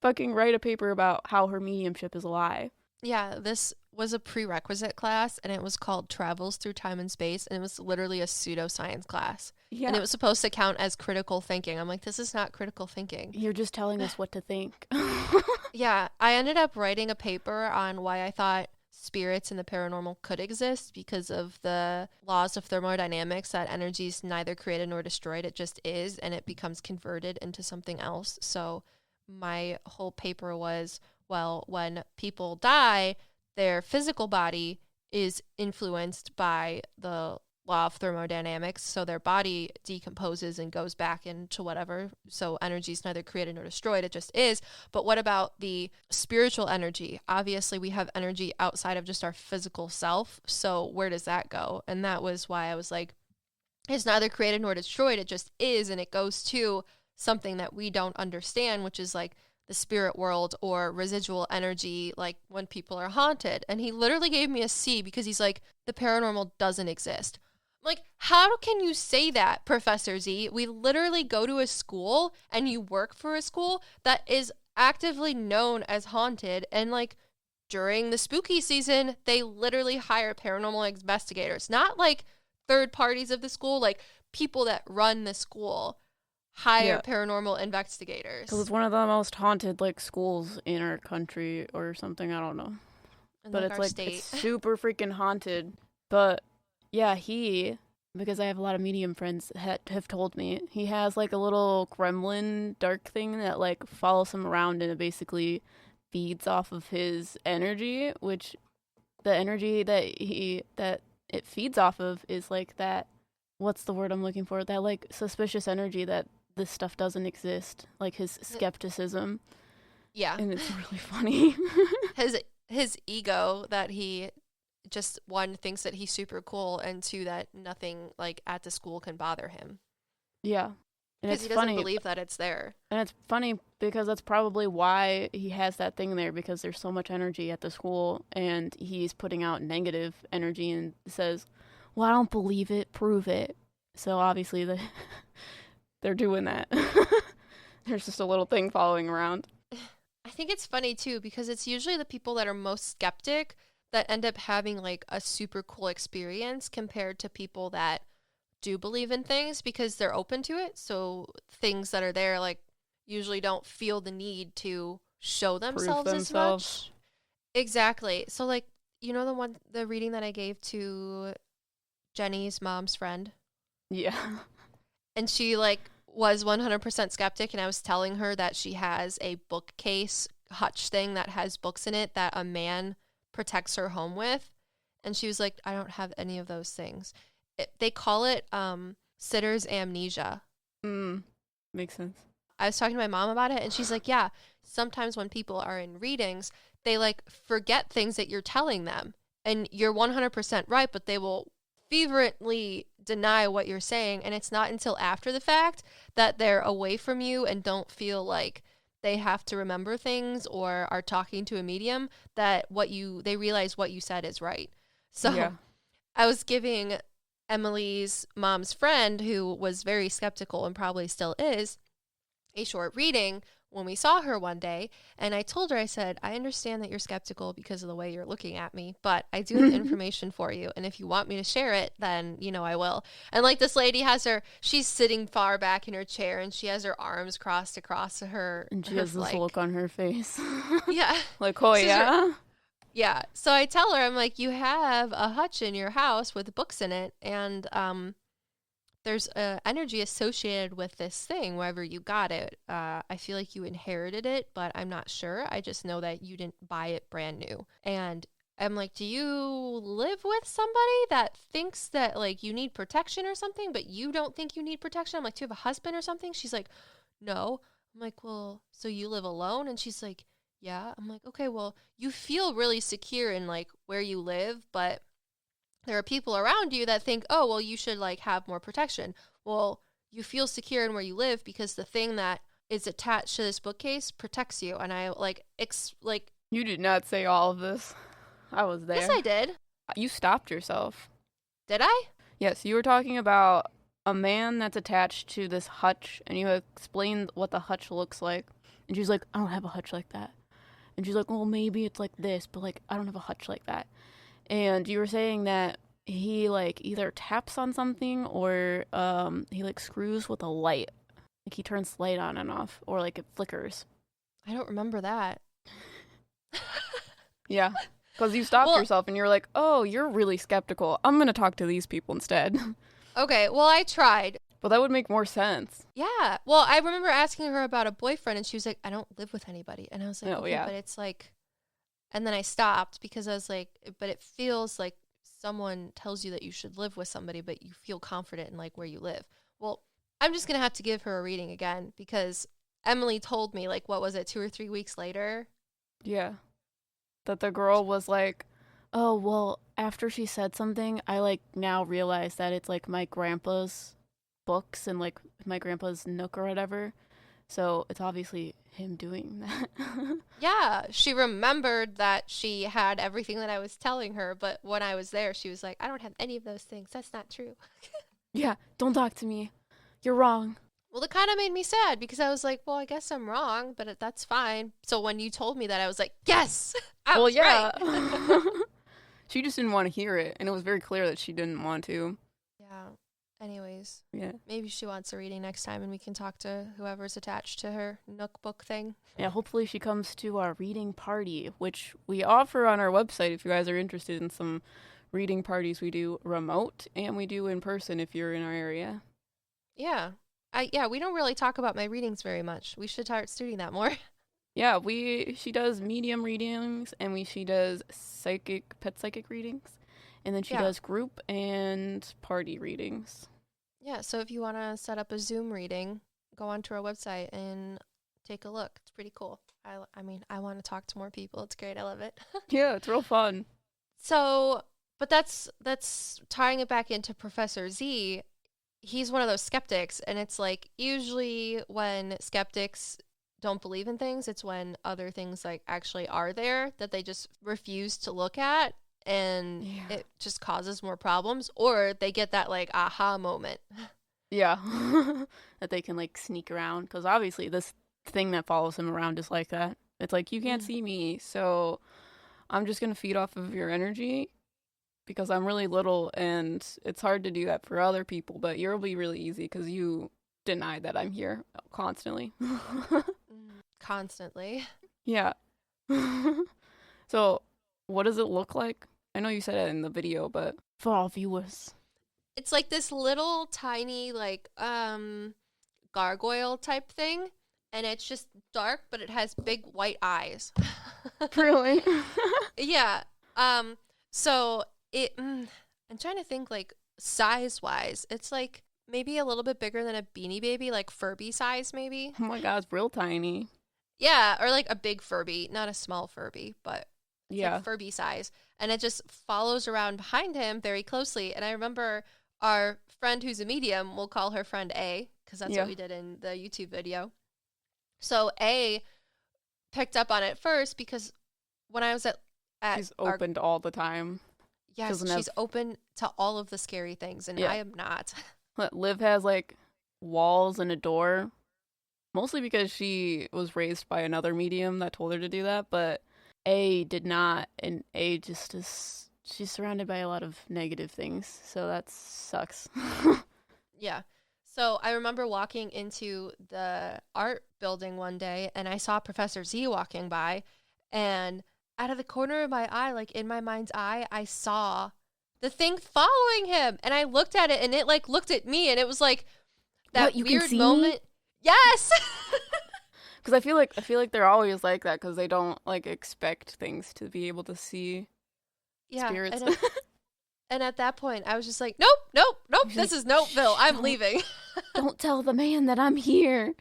fucking write a paper about how her mediumship is a lie. Yeah, this was a prerequisite class, and it was called Travels Through Time and Space, and it was literally a pseudoscience class. Yeah. And it was supposed to count as critical thinking. I'm like, this is not critical thinking. You're just telling us what to think. Yeah, I ended up writing a paper on why I thought spirits and the paranormal could exist, because of the laws of thermodynamics, that energy is neither created nor destroyed, it just is, and it becomes converted into something else. So my whole paper was, well, when people die, their physical body is influenced by the law of thermodynamics, so their body decomposes and goes back into whatever. So energy is neither created nor destroyed, it just is. But what about the spiritual energy? Obviously, we have energy outside of just our physical self, so where does that go? And that was why I was like, it's neither created nor destroyed, it just is, and it goes to something that we don't understand, which is like the spirit world or residual energy, like when people are haunted. And he literally gave me a C because he's like, the paranormal doesn't exist. Like, how can you say that, Professor Z? We literally go to a school and you work for a school that is actively known as haunted. And, like, during the spooky season, they literally hire paranormal investigators, not like third parties of the school, like people that run the school hire Yeah. paranormal Because investigators it's one of the most haunted, like, schools in our country or something. I don't know. in But like it's, our like, it's state. super freaking haunted. But, yeah, because I have a lot of medium friends that have told me, he has, like, a little gremlin dark thing that, like, follows him around and it basically feeds off of his energy, which the energy that it feeds off of is, like, that, what's the word I'm looking for? That, like, suspicious energy that this stuff doesn't exist, like his skepticism, Yeah. and it's really funny. His ego that he just, one, thinks that he's super cool, and two, that nothing like at the school can bother him Yeah. And because it's he doesn't funny. believe that it's there. And it's funny because that's probably why he has that thing there, because there's so much energy at the school and he's putting out negative energy and says, "Well, I don't believe it, prove it." So obviously they're doing that. There's just a little thing following around. I think it's funny too because it's usually the people that are most skeptic that end up having like a super cool experience compared to people that do believe in things because they're open to it. So things that are there like usually don't feel the need to show Prove themselves as themselves. much. Exactly. So like, you know, the reading that I gave to Jenny's mom's friend, Yeah. and she like was 100% skeptic, and I was telling her that she has a bookcase hutch thing that has books in it that a man protects her home with, and she was like, I don't have any of those things. They call it sitter's amnesia. Makes sense. I was talking to my mom about it, and she's like, yeah, sometimes when people are in readings, they like forget things that you're telling them, and you're 100% right, but they will fervently deny what you're saying, and it's not until after the fact that they're away from you and don't feel like they have to remember things or are talking to a medium that they realize what you said is right. So Yeah. I was giving Emily's mom's friend, who was very skeptical and probably still is, a short reading when we saw her one day, and I told her, I said, I understand that you're skeptical because of the way you're looking at me, but I do have information for you, and if you want me to share it, then, you know, I will. And like this lady she's sitting far back in her chair, and she has her arms crossed across her, And she her has this look on her face. yeah. Like, oh yeah? Yeah. So I tell her, I'm like, you have a hutch in your house with books in it, and there's energy associated with this thing wherever you got it. I feel like you inherited it, but I'm not sure. I just know that you didn't buy it brand new. And I'm like, do you live with somebody that thinks that like you need protection or something, but you don't think you need protection? I'm like, do you have a husband or something? She's like, no. I'm like, well, so you live alone? And she's like, yeah. I'm like, okay, well, you feel really secure in like where you live, but there are people around you that think, oh, well, you should like have more protection. Well, you feel secure in where you live because the thing that is attached to this bookcase protects you. And I like, You did not say all of this. I was there. yes, I did. You stopped yourself. Did I? Yes, you were talking about a man that's attached to this hutch, and you explained what the hutch looks like. And she's like, I don't have a hutch like that. And she's like, well, maybe it's like this, but like, I don't have a hutch like that. And you were saying that he like either taps on something or he like screws with a light. Like he turns the light on and off, or like it flickers. I don't remember that. Yeah. Because you stopped yourself and you were like, oh, you're really skeptical. I'm going to talk to these people instead. Okay, well, I tried. But that would make more sense. Yeah. Well, I remember asking her about a boyfriend, and she was like, I don't live with anybody. And I was like, Oh, okay, yeah. but it's like, and then I stopped because I was like, but it feels like someone tells you that you should live with somebody, but you feel confident in like where you live. Well, I'm just going to have to give her a reading again because Emily told me, like, what was it, 2 or 3 weeks later? Yeah. That the girl was like, oh, well, after she said something, I like now realize that it's like my grandpa's books and like my grandpa's nook or whatever. So it's obviously him doing that. Yeah, she remembered that she had everything that I was telling her, but when I was there, she was like, I don't have any of those things. That's not true. Yeah, don't talk to me. You're wrong. Well, it kind of made me sad because I was like, well, I guess I'm wrong, but that's fine. So when you told me that, I was like, yes, I was right. She just didn't want to hear it, and it was very clear that she didn't want to. Yeah. Anyways, Yeah. maybe she wants a reading next time and we can talk to whoever's attached to her Nook book thing. Yeah, hopefully she comes to our reading party, which we offer on our website if you guys are interested in some reading parties. We do remote and we do in person if you're in our area. Yeah. We don't really talk about my readings very much. We should start doing that more. Yeah, she does medium readings and she does pet psychic readings. And then she does group and party readings. Yeah, so if you want to set up a Zoom reading, go onto our website and take a look. It's pretty cool. I mean, I want to talk to more people. It's great. I love it. Yeah, it's real fun. So, but that's tying it back into Professor Z. He's one of those skeptics, and it's like usually when skeptics don't believe in things, it's when other things like actually are there that they just refuse to look at, and it just causes more problems, or they get that like aha moment. Yeah. That they can like sneak around, because obviously this thing that follows him around is like that. It's like, you can't see me, so I'm just going to feed off of your energy because I'm really little, and it's hard to do that for other people, but you'll be really easy because you deny that I'm here constantly. Constantly. Yeah. So what does it look like? I know you said it in the video, but for all viewers. It's like this little tiny like gargoyle type thing, and it's just dark, but it has big white eyes. Really? Yeah. So I'm trying to think like size-wise. It's like maybe a little bit bigger than a Beanie Baby, like Furby size maybe. Oh my god, it's real tiny. Yeah, or like a big Furby, not a small Furby, but like Furby size. And it just follows around behind him very closely. And I remember our friend who's a medium, we'll call her friend A, because that's what we did in the YouTube video. So A picked up on it first because when I was at she's opened all the time. Yes, she's open to all of the scary things, and I am not. Liv has like walls and a door, mostly because she was raised by another medium that told her to do that, but A did not, and A just is, she's surrounded by a lot of negative things, so that sucks. Yeah. So I remember walking into the art building one day, and I saw Professor Z walking by, and out of the corner of my eye, like in my mind's eye, I saw the thing following him, and I looked at it, and it like looked at me, and it was like that weird moment. Yes. Because I feel like they're always like that because they don't like expect things to be able to see spirits. And at that point, I was just like, nope, this is Nopeville. I'm leaving. Don't tell the man that I'm here.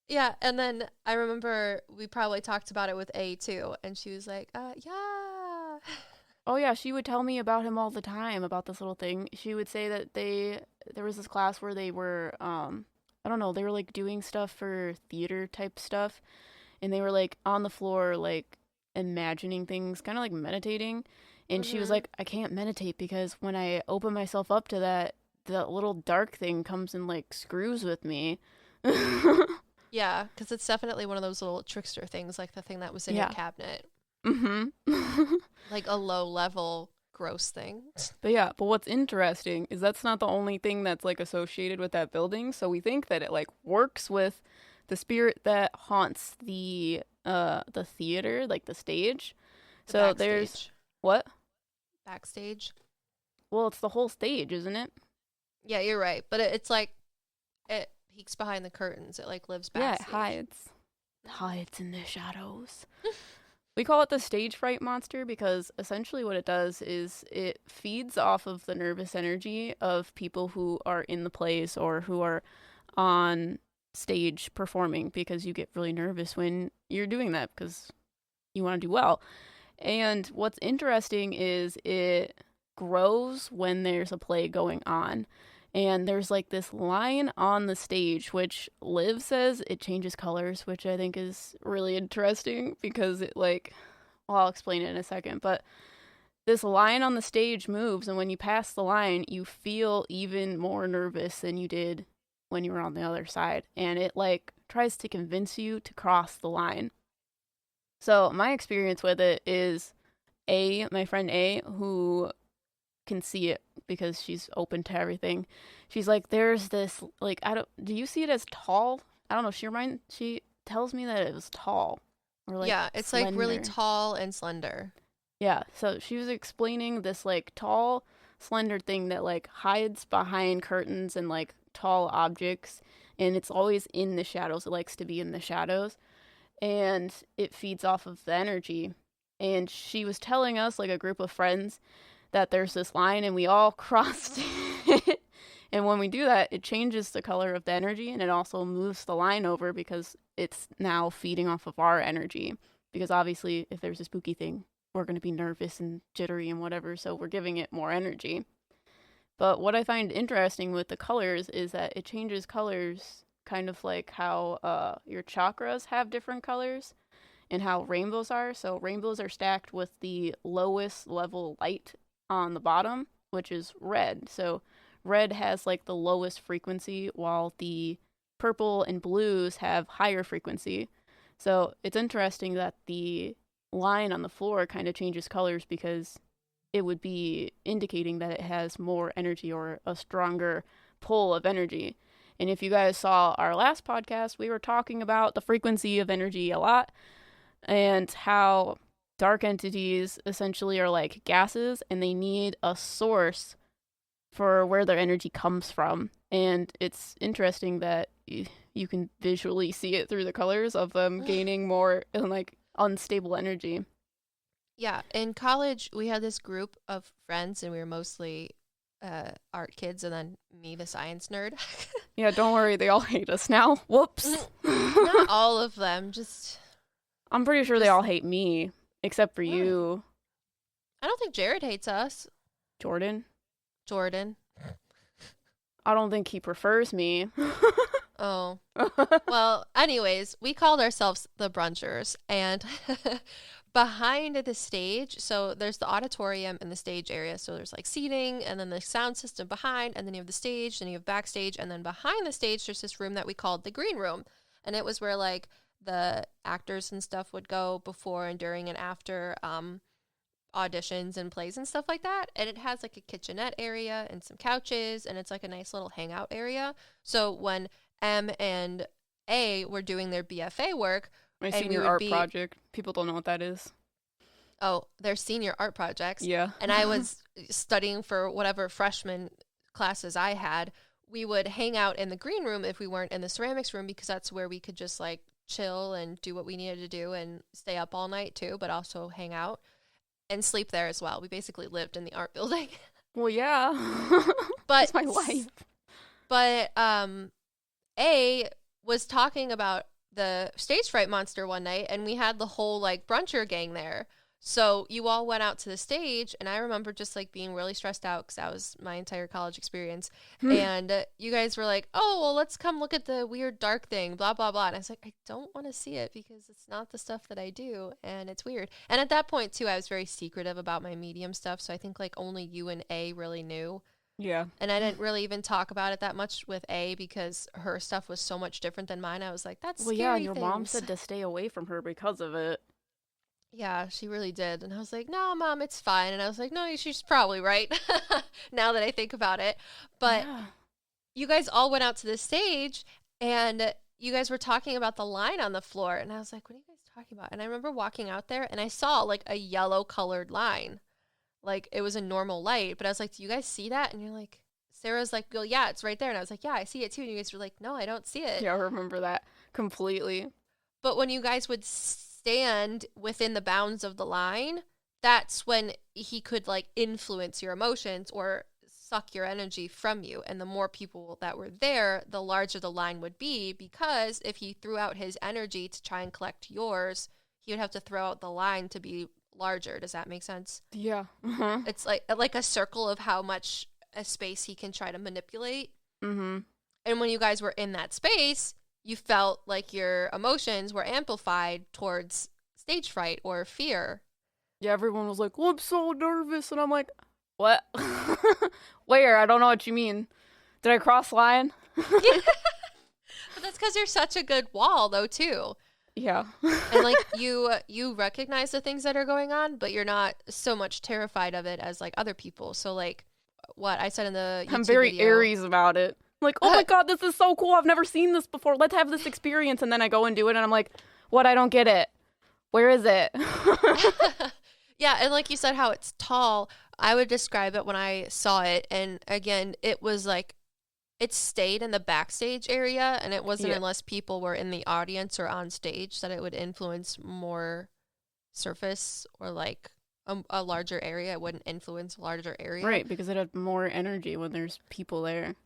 Yeah, and then I remember we probably talked about it with A too, and she was like, yeah. Oh yeah, she would tell me about him all the time, about this little thing. She would say that there was this class where they were, I don't know, they were like doing stuff for theater type stuff, and they were like on the floor, like imagining things, kind of like meditating. And she was like, I can't meditate because when I open myself up to that, the little dark thing comes and like screws with me. Yeah, because it's definitely one of those little trickster things, like the thing that was in your cabinet. Mm-hmm. Like a low-level gross thing. But what's interesting is that's not the only thing that's like associated with that building. So we think that it like works with the spirit that haunts the theater, like the stage. So backstage. There's what? Backstage. Well, it's the whole stage, isn't it? Yeah, you're right. But it's like it peeks behind the curtains. It like lives backstage. Yeah, it hides in the shadows. We call it the stage fright monster because essentially what it does is it feeds off of the nervous energy of people who are in the plays or who are on stage performing, because you get really nervous when you're doing that because you want to do well. And what's interesting is it grows when there's a play going on. And there's like this line on the stage, which Liv says it changes colors, which I think is really interesting because it like, well, I'll explain it in a second, but this line on the stage moves, and when you pass the line, you feel even more nervous than you did when you were on the other side. And it like tries to convince you to cross the line. So my experience with it is my friend A, who can see it because she's open to everything. She's like, there's this like, do you see it as tall? I don't know. She tells me that it was tall or like yeah, it's slender. like really tall and slender. Yeah, so she was explaining this like tall, slender thing that like hides behind curtains and like tall objects, and it's always in the shadows. It likes to be in the shadows, and it feeds off of the energy. And she was telling us, like a group of friends, that there's this line and we all crossed it. And when we do that, it changes the color of the energy, and it also moves the line over because it's now feeding off of our energy. Because obviously, if there's a spooky thing, we're going to be nervous and jittery and whatever, so we're giving it more energy. But what I find interesting with the colors is that it changes colors kind of like how your chakras have different colors and how rainbows are. So rainbows are stacked with the lowest level light on the bottom, which is red. So red has like the lowest frequency, while the purple and blues have higher frequency. So it's interesting that the line on the floor kind of changes colors because it would be indicating that it has more energy or a stronger pull of energy. And if you guys saw our last podcast, we were talking about the frequency of energy a lot and how dark entities essentially are like gases and they need a source for where their energy comes from. And it's interesting that you can visually see it through the colors of them gaining more like unstable energy. Yeah, in college, we had this group of friends, and we were mostly art kids, and then me, the science nerd. Yeah, don't worry, they all hate us now. Whoops. Not all of them, just... I'm pretty sure they all hate me, except for you. I don't think Jared hates us. Jordan? I don't think he prefers me. Oh. Well, anyways, we called ourselves the Brunchers, and behind the stage, so there's the auditorium and the stage area, so there's like seating, and then the sound system behind, and then you have the stage, then you have backstage, and then behind the stage there's this room that we called the green room, and it was where like the actors and stuff would go before and during and after auditions and plays and stuff like that. And it has like a kitchenette area and some couches, and it's like a nice little hangout area. So when M and A were doing their BFA work, my senior art project, people don't know what that is. Oh, their senior art projects. Yeah. And I was studying for whatever freshman classes I had. We would hang out in the green room if we weren't in the ceramics room, because that's where we could just like chill and do what we needed to do and stay up all night too, but also hang out and sleep there as well. We basically lived in the art building. Well, yeah. But that's my life. But A was talking about the stage fright monster one night, and we had the whole like bruncher gang there. So you all went out to the stage, and I remember just like being really stressed out because that was my entire college experience. And you guys were like, "Oh, well, let's come look at the weird dark thing, blah blah blah." And I was like, "I don't want to see it because it's not the stuff that I do, and it's weird." And at that point too, I was very secretive about my medium stuff, so I think like only you and A really knew. Yeah. And I didn't really even talk about it that much with A because her stuff was so much different than mine. I was like, "That's scary." Well, yeah, and your mom said to stay away from her because of it. Yeah, she really did. And I was like, "No, Mom, it's fine." And I was like, "No, she's probably right." Now that I think about it. But yeah. You guys all went out to the stage, and you guys were talking about the line on the floor. And I was like, "What are you guys talking about?" And I remember walking out there, and I saw like a yellow colored line. Like it was a normal light. But I was like, "Do you guys see that?" And you're like, Sarah's like, "Well, yeah, it's right there." And I was like, "Yeah, I see it too." And you guys were like, "No, I don't see it." Yeah, I remember that completely. But when you guys would stand within the bounds of the line, that's when he could like influence your emotions or suck your energy from you. And the more people that were there, the larger the line would be, because if he threw out his energy to try and collect yours, he would have to throw out the line to be larger. Does that make sense? Yeah. It's like a circle of how much a space he can try to manipulate. Mm-hmm. And when you guys were in that space, you felt like your emotions were amplified towards stage fright or fear. Yeah, everyone was like, "Oh, I'm so nervous," and I'm like, "What? Where? I don't know what you mean. Did I cross line?" But that's because you're such a good wall, though, too. Yeah. And like you recognize the things that are going on, but you're not so much terrified of it as like other people. So like what I said in the YouTube I'm very video, Aries about it. I'm like, oh my god, this is so cool. I've never seen this before. Let's have this experience. And then I go and do it, and I'm like, what? I don't get it. Where is it? yeah, and like you said, how it's tall. I would describe it when I saw it, and again, it was like it stayed in the backstage area, and it wasn't unless people were in the audience or on stage that it would influence more surface or like a larger area. It wouldn't influence a larger area. Right, because it had more energy when there's people there.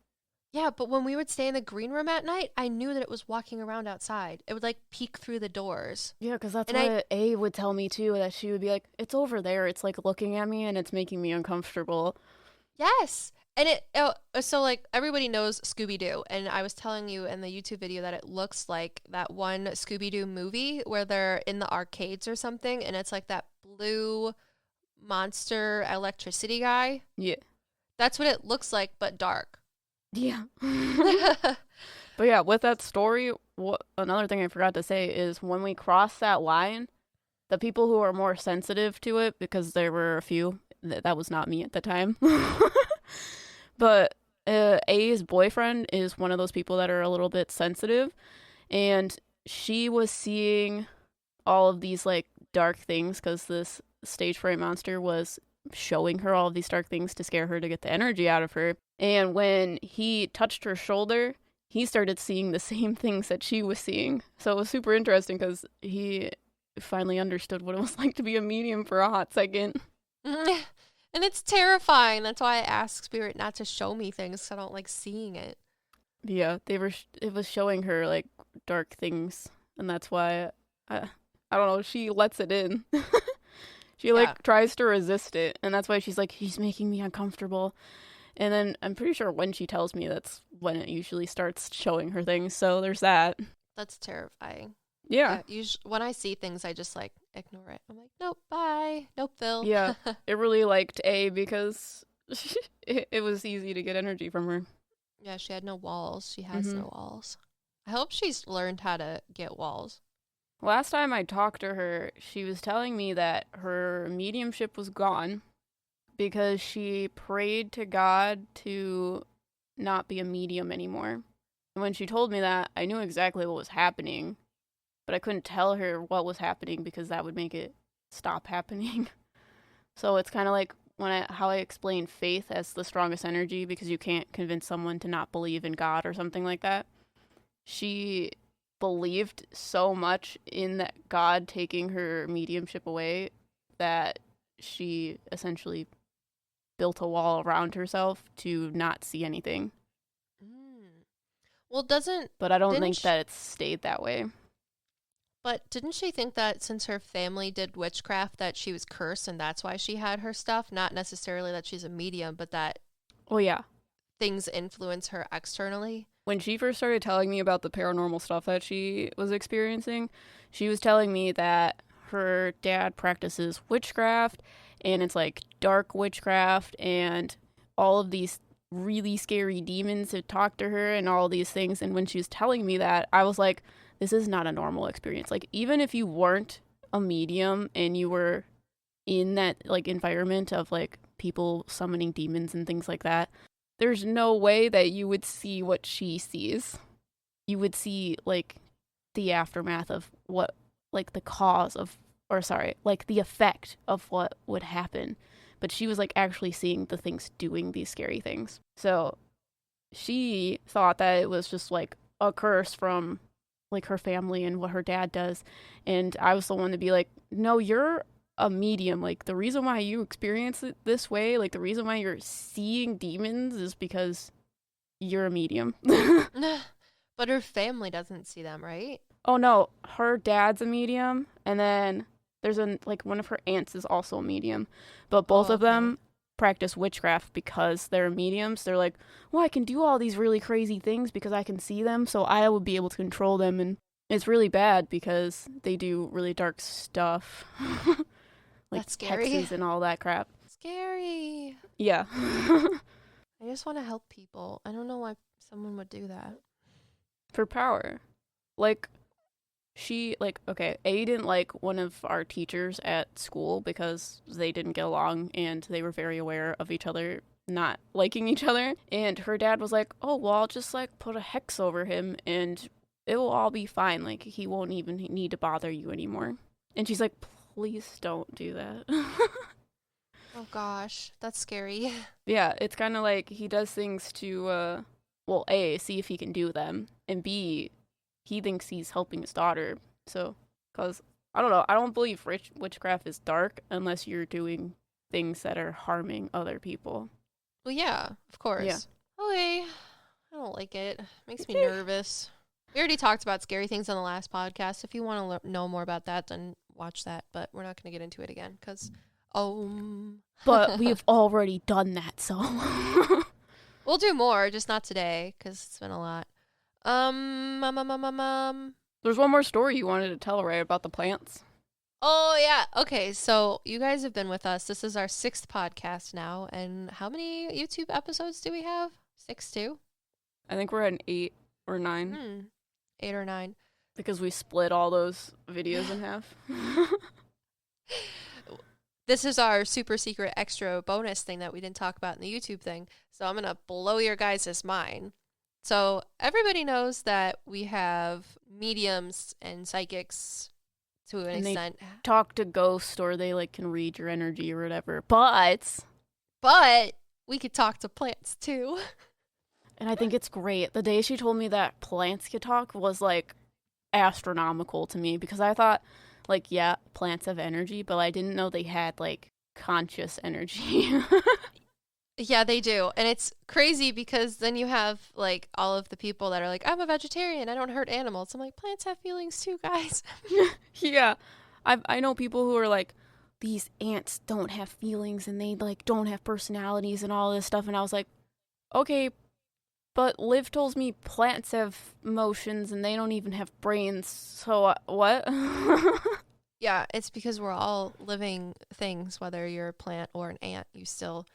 Yeah, but when we would stay in the green room at night, I knew that it was walking around outside. It would like peek through the doors. Yeah, because that's what A would tell me too, that she would be like, it's over there. It's like looking at me and it's making me uncomfortable. Yes. And so like everybody knows Scooby-Doo, and I was telling you in the YouTube video that it looks like that one Scooby-Doo movie where they're in the arcades or something, and it's like that blue monster electricity guy. Yeah. That's what it looks like, but dark. Yeah. But yeah, with that story, another thing I forgot to say is when we crossed that line, the people who are more sensitive to it, because there were a few, that was not me at the time. But A's boyfriend is one of those people that are a little bit sensitive, and she was seeing all of these like dark things because this stage fright monster was showing her all of these dark things to scare her, to get the energy out of her. And when he touched her shoulder, he started seeing the same things that she was seeing. So it was super interesting because he finally understood what it was like to be a medium for a hot second. And it's terrifying. That's why I ask Spirit not to show me things, because I don't like seeing it. Yeah, it was showing her like dark things, and that's why I don't know, she lets it in. She like tries to resist it, and that's why she's like, he's making me uncomfortable. And then I'm pretty sure when she tells me, that's when it usually starts showing her things. So there's that. That's terrifying. Yeah. When I see things, I just like ignore it. I'm like, nope, bye. Nope, Phil. Yeah. It really liked A because it was easy to get energy from her. Yeah, she had no walls. She has no walls. I hope she's learned how to get walls. Last time I talked to her, she was telling me that her mediumship was gone because she prayed to God to not be a medium anymore. And when she told me that, I knew exactly what was happening, but I couldn't tell her what was happening because that would make it stop happening. So it's kind of like how I explain faith as the strongest energy, because you can't convince someone to not believe in God or something like that. She believed so much in that God taking her mediumship away that she essentially built a wall around herself to not see anything. Well, but I don't think that it's stayed that way. But didn't she think that since her family did witchcraft that she was cursed and that's why she had her stuff? Not necessarily that she's a medium, but that things influence her externally. When she first started telling me about the paranormal stuff that she was experiencing, she was telling me that her dad practices witchcraft, and it's like dark witchcraft, and all of these really scary demons that talk to her and all these things. And when she was telling me that, I was like, this is not a normal experience. Like, even if you weren't a medium and you were in that like environment of like people summoning demons and things like that, there's no way that you would see what she sees. You would see like the aftermath of what, like the cause of, or sorry, like the effect of what would happen. But she was like actually seeing the things doing these scary things. So she thought that it was just like a curse from like her family and what her dad does. And I was the one to be like, no, you're a medium. Like, the reason why you experience it this way, like the reason why you're seeing demons is because you're a medium. But her family doesn't see them, right? Oh no, her dad's a medium, and then there's like one of her aunts is also a medium, but both of them practice witchcraft because they're mediums. They're like, well, I can do all these really crazy things because I can see them, so I will be able to control them. And it's really bad because they do really dark stuff. Like That's scary. hexes and all that crap. Scary. Yeah. I just want to help people. I don't know why someone would do that. For power. Like, okay, A didn't like one of our teachers at school because they didn't get along and they were very aware of each other not liking each other. And her dad was like, oh, well, I'll just, like, put a hex over him and it will all be fine. Like, he won't even need to bother you anymore. And she's like, please don't do that. Oh, gosh. That's scary. Yeah, it's kind of like he does things to, well, A, see if he can do them, and B, he thinks he's helping his daughter. So, because, I don't know, I don't believe witchcraft is dark unless you're doing things that are harming other people. Well, yeah, of course. Yeah. Okay. I don't like it. Makes me nervous. We already talked about scary things on the last podcast. If you want to know more about that, then watch that. But we're not going to get into it again because, But we've already done that, so. We'll do more, just not today because it's been a lot. There's one more story you wanted to tell, right, about the plants? Oh, yeah. Okay, so you guys have been with us. This is our 6th podcast now. And how many YouTube episodes do we have? 6 too? I think we're at an 8 or 9. 8 or 9. Because we split all those videos in half. This is our super secret extra bonus thing that we didn't talk about in the YouTube thing. So I'm going to blow your guys' mind. So everybody knows that we have mediums and psychics to an extent. They talk to ghosts or they like can read your energy or whatever. But we could talk to plants too. And I think it's great. The day she told me that plants could talk was like astronomical to me because I thought like, yeah, plants have energy, but I didn't know they had like conscious energy. Yeah, they do. And it's crazy because then you have like all of the people that are like, I'm a vegetarian, I don't hurt animals. I'm like, plants have feelings too, guys. Yeah. I know people who are like, these ants don't have feelings and they like don't have personalities and all this stuff. And I was like, okay, but Liv tells me plants have emotions and they don't even have brains. So what? Yeah, it's because we're all living things, whether you're a plant or an ant, you still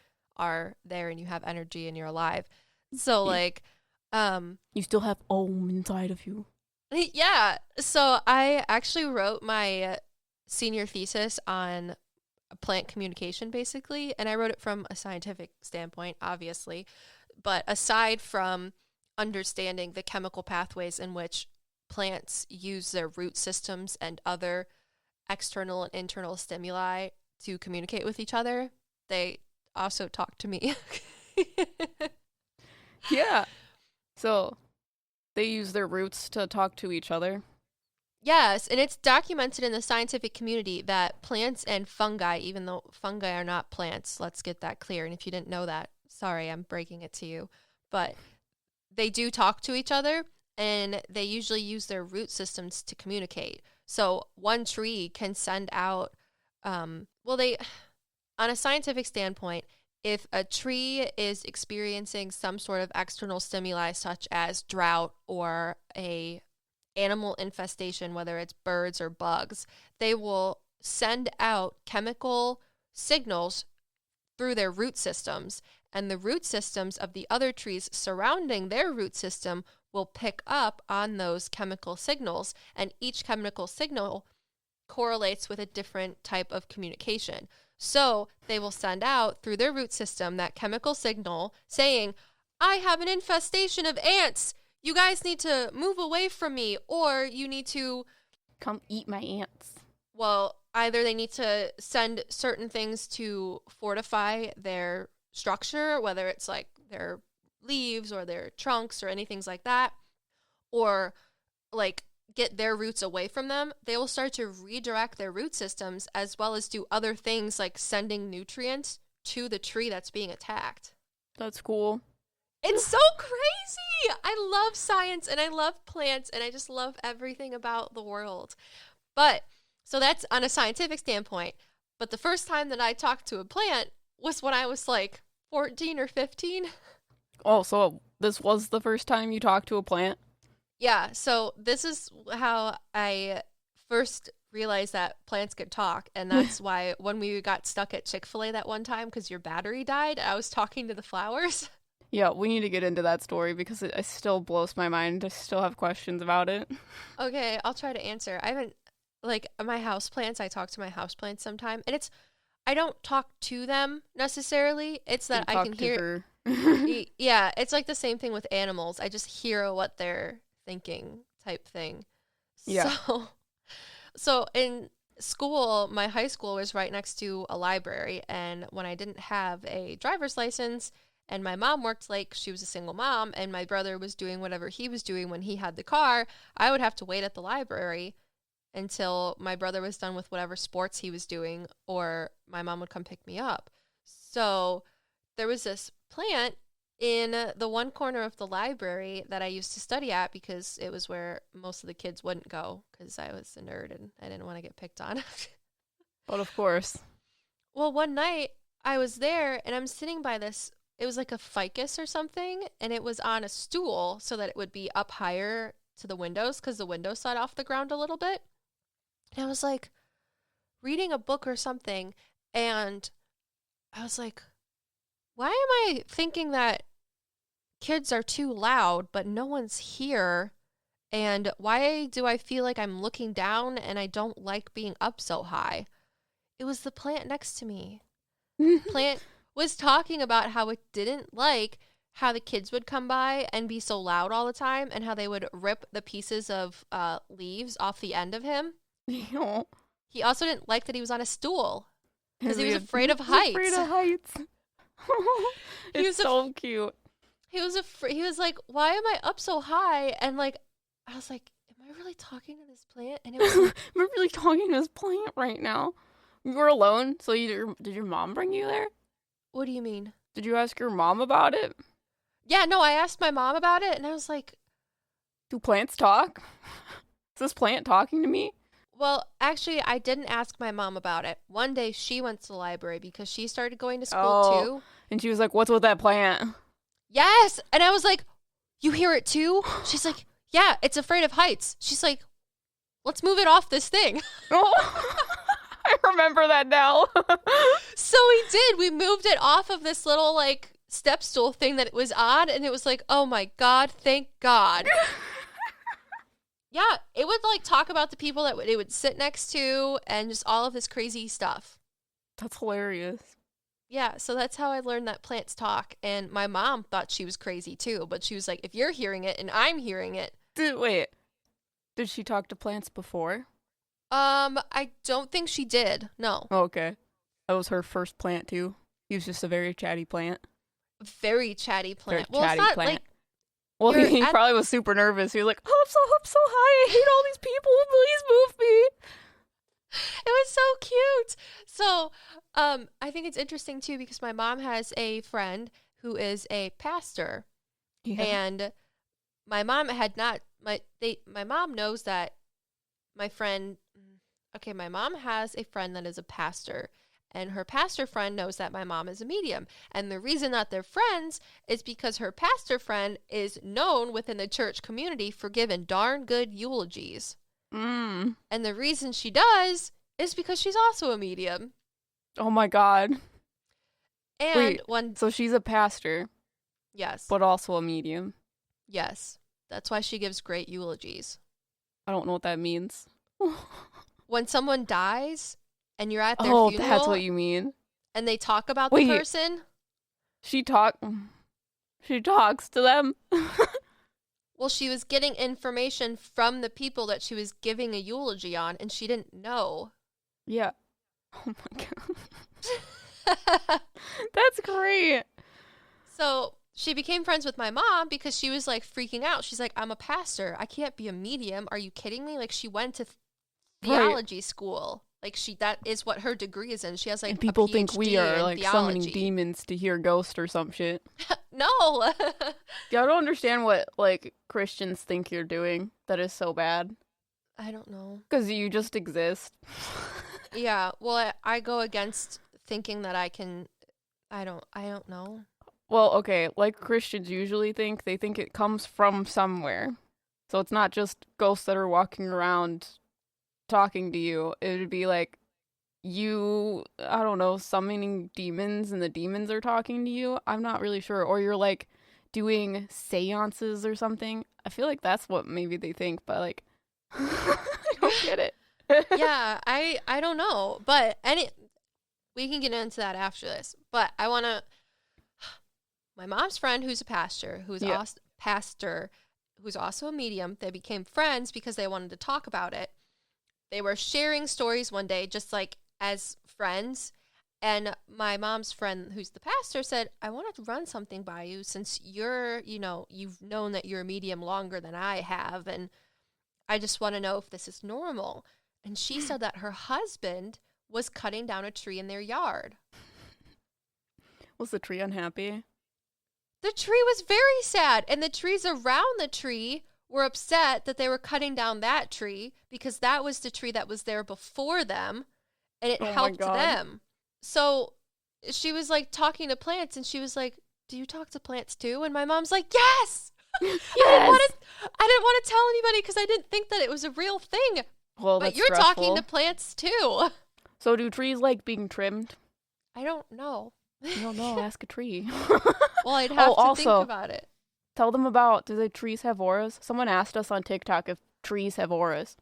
are there and you have energy and you're alive. So like you still have Om inside of you. Yeah. So I actually wrote my senior thesis on plant communication basically, and I wrote it from a scientific standpoint, obviously. But aside from understanding the chemical pathways in which plants use their root systems and other external and internal stimuli to communicate with each other, they also talk to me. Yeah. So they use their roots to talk to each other. Yes, and it's documented in the scientific community that plants and fungi, even though fungi are not plants, let's get that clear. And if you didn't know that, sorry, I'm breaking it to you. But they do talk to each other, and they usually use their root systems to communicate. So one tree can send out, on a scientific standpoint, if a tree is experiencing some sort of external stimuli, such as drought or a animal infestation, whether it's birds or bugs, they will send out chemical signals through their root systems, and the root systems of the other trees surrounding their root system will pick up on those chemical signals, and each chemical signal correlates with a different type of communication. So they will send out through their root system that chemical signal saying, I have an infestation of ants. You guys need to move away from me, or you need to come eat my ants. Well, either they need to send certain things to fortify their structure, whether it's like their leaves or their trunks or anything like that, or like get their roots away from them. They will start to redirect their root systems as well as do other things like sending nutrients to the tree that's being attacked. That's cool. It's so crazy. I love science and I love plants and I just love everything about the world. But so that's on a scientific standpoint. But the first time that I talked to a plant was when I was like 14 or 15. Oh, so this was the first time you talked to a plant? Yeah, so this is how I first realized that plants could talk, and that's why when we got stuck at Chick-fil-A that one time because your battery died, I was talking to the flowers. Yeah, we need to get into that story because it still blows my mind. I still have questions about it. Okay, I'll try to answer. I haven't like my houseplants, I talk to my houseplants sometime, and I don't talk to them necessarily. It's that I can hear yeah, it's like the same thing with animals. I just hear what they're thinking type thing. Yeah. So in school, my high school was right next to a library, and when I didn't have a driver's license and my mom worked like she was a single mom and my brother was doing whatever he was doing when he had the car, I would have to wait at the library until my brother was done with whatever sports he was doing or my mom would come pick me up. So there was this plant in the one corner of the library that I used to study at because it was where most of the kids wouldn't go because I was a nerd and I didn't want to get picked on. But of course. Well, one night I was there and I'm sitting by this, it was like a ficus or something, and it was on a stool so that it would be up higher to the windows because the windows sat off the ground a little bit. And I was like reading a book or something, and I was like, why am I thinking that kids are too loud, but no one's here? And why do I feel like I'm looking down and I don't like being up so high? It was the plant next to me. Plant was talking about how it didn't like how the kids would come by and be so loud all the time and how they would rip the pieces of leaves off the end of him. He also didn't like that he was on a stool because he was afraid of heights. Afraid of heights. It's so cute. He was like, why am I up so high? And like, I was like, am I really talking to this plant? And it was like, am I really talking to this plant right now? You were alone, so did your mom bring you there? What do you mean? Did you ask your mom about it? Yeah, no, I asked my mom about it, and I was like, do plants talk? Is this plant talking to me? Well, actually, I didn't ask my mom about it. One day, she went to the library because she started going to school, too. And she was like, what's with that plant? Yes! And I was like, you hear it, too? She's like, yeah, it's afraid of heights. She's like, let's move it off this thing. Oh, I remember that now. So we did. We moved it off of this little, like, step stool thing that it was on, and it was like, oh my God, thank God. Yeah, it would like talk about the people that it would sit next to and just all of this crazy stuff. That's hilarious. Yeah, so that's how I learned that plants talk. And my mom thought she was crazy too, but she was like, if you're hearing it and I'm hearing it. Wait, did she talk to plants before? I don't think she did. No. Oh, okay. That was her first plant too. He was just a very chatty plant. Very chatty plant. Very chatty plant. Well, he probably was super nervous. He was like, oh, I'm up so high. I hate all these people. Please move me. It was so cute. So, I think it's interesting too because my mom has a friend who is a pastor. Yeah. And my mom had not my mom knows that my mom has a friend that is a pastor. And her pastor friend knows that my mom is a medium. And the reason that they're friends is because her pastor friend is known within the church community for giving darn good eulogies. And the reason she does is because she's also a medium. Oh my God. And so she's a pastor. Yes. But also a medium. Yes. That's why she gives great eulogies. I don't know what that means. When someone dies and you're at their funeral. Oh, that's what you mean. And they talk about the person. She talks to them. Well, she was getting information from the people that she was giving a eulogy on, and she didn't know. Yeah. Oh my God. That's great. So she became friends with my mom because she was like freaking out. She's like, I'm a pastor. I can't be a medium. Are you kidding me? Like, she went to theology school. Like, that is what her degree is in. She has like and people a PhD think we are like theology. summoning demons to hear ghosts or some shit. No. Yeah, I don't understand what like Christians think you're doing that is so bad. I don't know. Because you just exist. Yeah, well, I go against thinking that I can I don't know. Well, okay, like Christians usually think, they think it comes from somewhere. So it's not just ghosts that are walking around talking to you. It would be like you, I don't know, summoning demons and the demons are talking to you. I'm not really sure. Or you're like doing seances or something. I feel like that's what maybe they think, but like, I don't get it. Yeah, I don't know, but we can get into that after this. But I want to. My mom's friend, who's a pastor, who's also a medium. They became friends because they wanted to talk about it. They were sharing stories one day, just like as friends. And my mom's friend, who's the pastor, said, I want to run something by you since you've known that you're a medium longer than I have. And I just want to know if this is normal. And she said that her husband was cutting down a tree in their yard. Was the tree unhappy? The tree was very sad. And the trees around the tree were upset that they were cutting down that tree because that was the tree that was there before them. And it helped them. So she was like talking to plants and she was like, do you talk to plants too? And my mom's like, yes. Yes. I didn't want to tell anybody because I didn't think that it was a real thing. Well, but you're talking to plants too. So do trees like being trimmed? I don't know. You don't know. Ask a tree. Well, I'd have to think about it. Tell them about, do the trees have auras? Someone asked us on TikTok if trees have auras.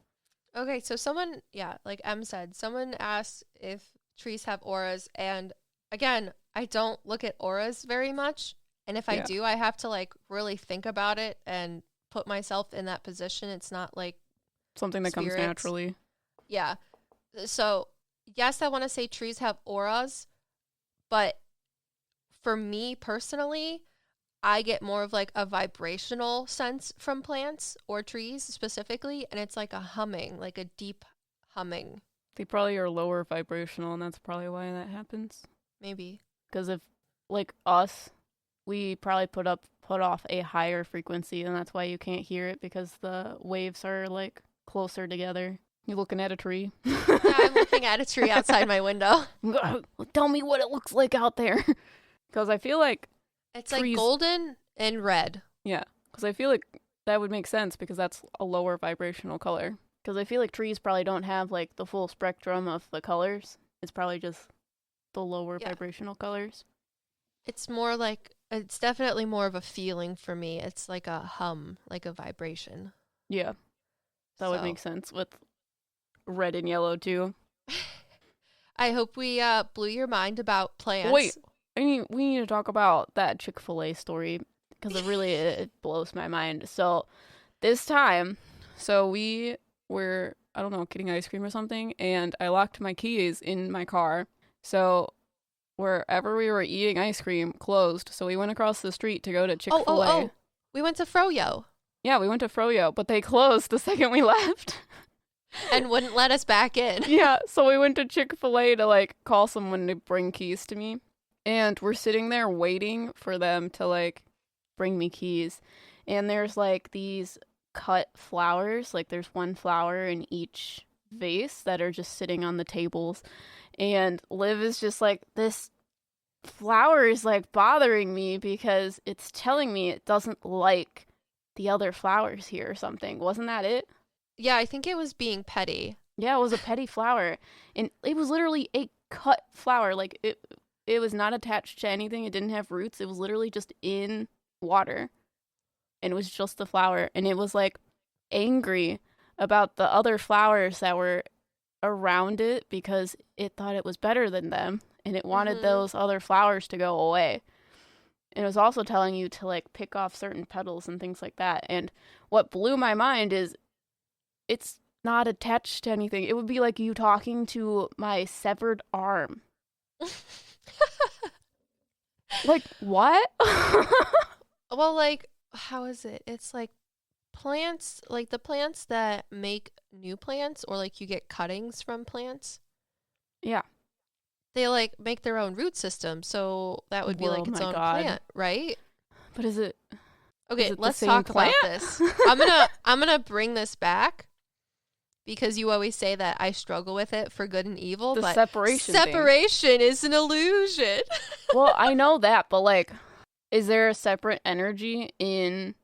Okay, so someone, like Em said, someone asked if trees have auras. And again, I don't look at auras very much. And if I do, I have to like really think about it and put myself in that position. It's not like something that comes naturally. Yeah. So, yes, I want to say trees have auras, but for me personally, I get more of like a vibrational sense from plants or trees specifically, and it's like a humming, like a deep humming. They probably are lower vibrational, and that's probably why that happens. Maybe. Because if, like us, we probably put off a higher frequency, and that's why you can't hear it, because the waves are like closer together. You looking at a tree? Yeah, I'm looking at a tree outside my window. Tell me what it looks like out there. Because I feel like it's trees, like golden and red. Yeah, because I feel like that would make sense because that's a lower vibrational color. Because I feel like trees probably don't have like the full spectrum of the colors. It's probably just the lower vibrational colors. It's more like, it's definitely more of a feeling for me. It's like a hum, like a vibration. Yeah, that would make sense with red and yellow too. I hope we blew your mind about plants. Wait, we need to talk about that Chick-fil-A story because it blows my mind. So this time, we were, I don't know, getting ice cream or something, and I locked my keys in my car. So wherever we were eating ice cream closed. So we went across the street to go to Chick-fil-A. Oh. We went to Froyo. Yeah, we went to Froyo, but they closed the second we left. And wouldn't let us back in. Yeah, so we went to Chick-fil-A to like call someone to bring keys to me. And we're sitting there waiting for them to like bring me keys. And there's like these cut flowers, like there's one flower in each vase that are just sitting on the tables. And Liv is just like, this flower is like bothering me because it's telling me it doesn't like the other flowers here or something. Wasn't that it? Yeah, I think it was being petty. Yeah, it was a petty flower. And it was literally a cut flower. Like it was not attached to anything. It didn't have roots. It was literally just in water. And it was just the flower. And it was like angry about the other flowers that were around it because it thought it was better than them. And it wanted those other flowers to go away. And it was also telling you to like pick off certain petals and things like that. And what blew my mind is it's not attached to anything. It would be like you talking to my severed arm. Like, what? Well, like, how is it? It's like plants, like the plants that make new plants, or like you get cuttings from plants. Yeah. They like make their own root system, so that would be like its own plant, right? But is it? Okay, let's talk about this. I'm gonna bring this back. because you always say that I struggle with it for good and evil, The but separation is an illusion. Well, I know that, but like, is there a separate energy in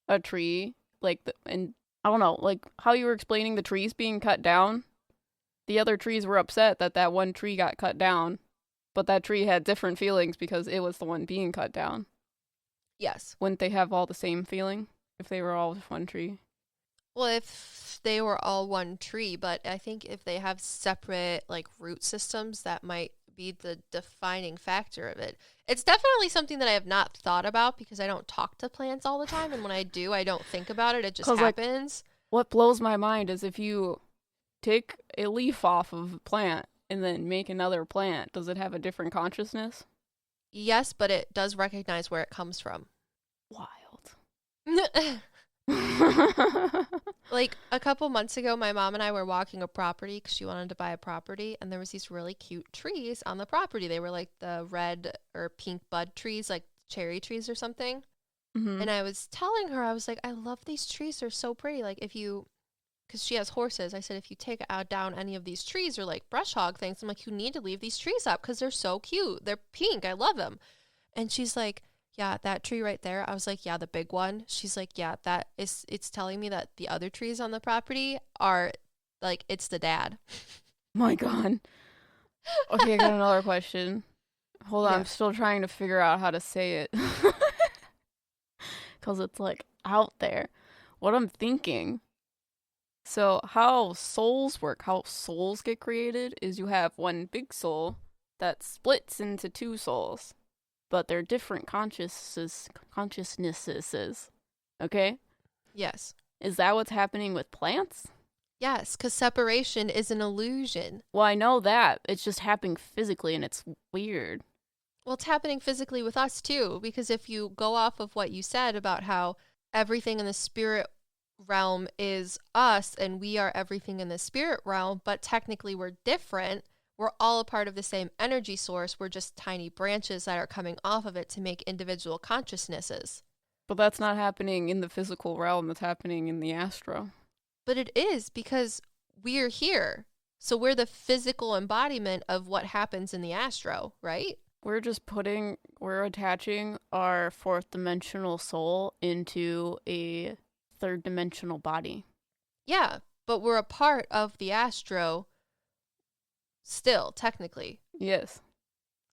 a tree? Like, and I don't know, like how you were explaining the trees being cut down. The other trees were upset that that one tree got cut down, but that tree had different feelings because it was the one being cut down. Yes. Wouldn't they have all the same feeling if they were all one tree? Well, if they were all one tree, but I think if they have separate like root systems, that might be the defining factor of it. It's definitely something that I have not thought about because I don't talk to plants all the time, and when I do, I don't think about it. It just happens. Like, what blows my mind is if you take a leaf off of a plant and then make another plant, does it have a different consciousness? Yes, but it does recognize where it comes from. Wild. Like a couple months ago, my mom and I were walking a property because she wanted to buy a property, and there was these really cute trees on the property. They were like the red or pink bud trees, like cherry trees or something. Mm-hmm. And I was telling her, I was like, I love these trees. They're so pretty. Like if you, because she has horses, I said, if you take down any of these trees or like brush hog things, I'm like, you need to leave these trees up because they're so cute. They're pink. I love them. And she's like, yeah, that tree right there. I was like, yeah, the big one. She's like, yeah, it's telling me that the other trees on the property are like, it's the dad. My God. Okay, I got another question. Hold on, Yeah. I'm still trying to figure out how to say it. Because it's like out there. What I'm thinking. So, how souls work, how souls get created, is you have one big soul that splits into two souls. But they're different consciousnesses. Okay? Yes. Is that what's happening with plants? Yes, because separation is an illusion. Well, I know that. It's just happening physically, and it's weird. Well, it's happening physically with us too, because if you go off of what you said about how everything in the spirit realm is us and we are everything in the spirit realm, but technically we're different. We're all a part of the same energy source. We're just tiny branches that are coming off of it to make individual consciousnesses. But that's not happening in the physical realm. It's happening in the astro. But it is because we're here. So we're the physical embodiment of what happens in the astro, right? We're attaching our fourth dimensional soul into a third dimensional body. Yeah, but we're a part of the astro still, technically. Yes.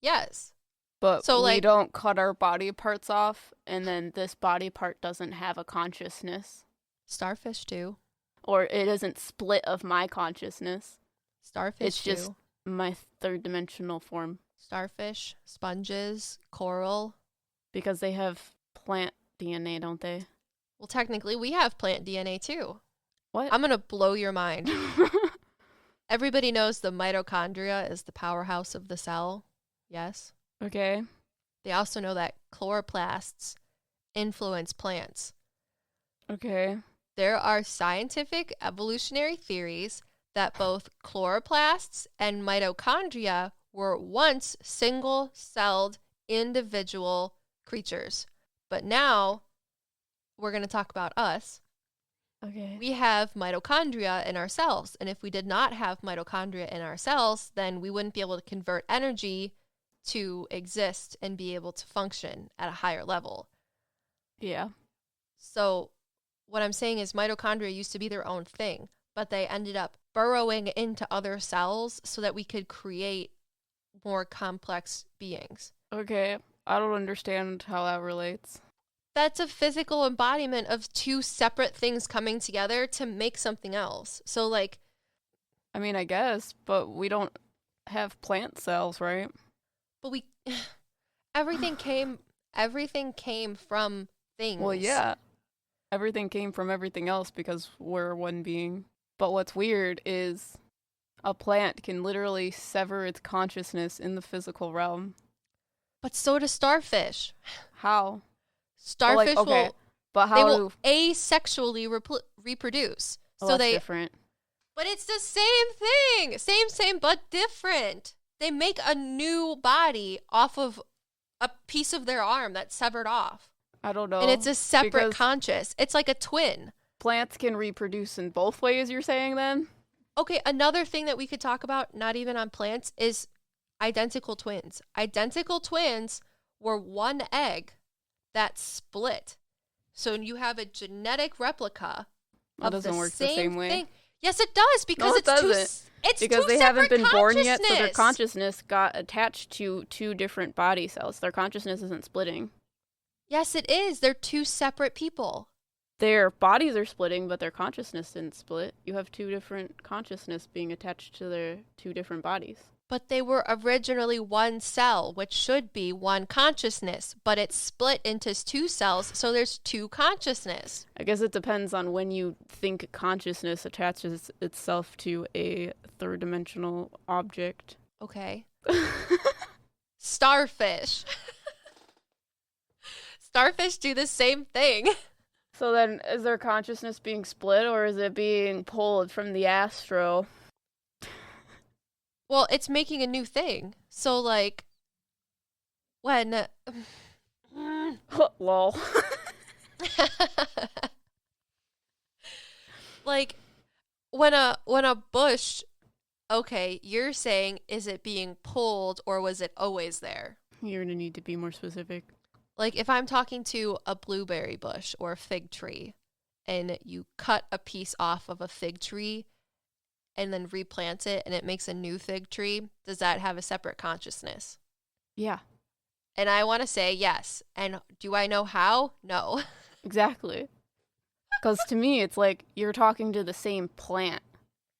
Yes. But so, we don't cut our body parts off, and then this body part doesn't have a consciousness. Starfish do. Or it isn't split of my consciousness. Starfish it's just my third dimensional form. Starfish, sponges, coral. Because they have plant DNA, don't they? Well, technically, we have plant DNA too. What? I'm going to blow your mind. Everybody knows the mitochondria is the powerhouse of the cell. Yes? Okay. They also know that chloroplasts influence plants. Okay. There are scientific evolutionary theories that both chloroplasts and mitochondria were once single-celled individual creatures. But now, we're going to talk about us. Okay. We have mitochondria in our cells. And if we did not have mitochondria in our cells, then we wouldn't be able to convert energy to exist and be able to function at a higher level. Yeah. So what I'm saying is mitochondria used to be their own thing, but they ended up burrowing into other cells so that we could create more complex beings. Okay. I don't understand how that relates. That's a physical embodiment of two separate things coming together to make something else. So, like... I mean, I guess, but we don't have plant cells, right? But we... Everything came from things. Well, yeah. Everything came from everything else because we're one being. But what's weird is a plant can literally sever its consciousness in the physical realm. But so do starfish. How? Starfish but how will asexually reproduce. Oh, so that's different. But it's the same thing. Same, but different. They make a new body off of a piece of their arm that's severed off. I don't know. And it's a separate conscious. It's like a twin. plants can reproduce in both ways, you're saying then? Okay, another thing that we could talk about, not even on plants, is identical twins. Identical twins were one egg that split. So you have a genetic replica That of doesn't work the same way. thing. Yes, it does, because No, it it's two. doesn't. It's Because two they haven't been born yet, so their consciousness. consciousness got attached to two different body cells. Their consciousness isn't splitting. Yes, it is. They're two separate people. Their bodies are splitting, but their consciousness didn't split. You have two different consciousness being attached to their two different bodies. But they were originally one cell, which should be one consciousness, but it's split into two cells, so there's two consciousness. I guess it depends on when you think consciousness attaches itself to a third-dimensional object. Okay. Starfish. Starfish do the same thing. So then, is their consciousness being split, or is it being pulled from the astro? Well, it's making a new thing. So, like, when... Lol. Like, when a bush... Okay, you're saying, is it being pulled, or was it always there? You're gonna need to be more specific. Like, if I'm talking to a blueberry bush or a fig tree, and you cut a piece off of a fig tree and then replant it and it makes a new fig tree, does that have a separate consciousness? Yeah. And I want to say yes. And do I know how? No. Exactly. Because to me, it's like you're talking to the same plant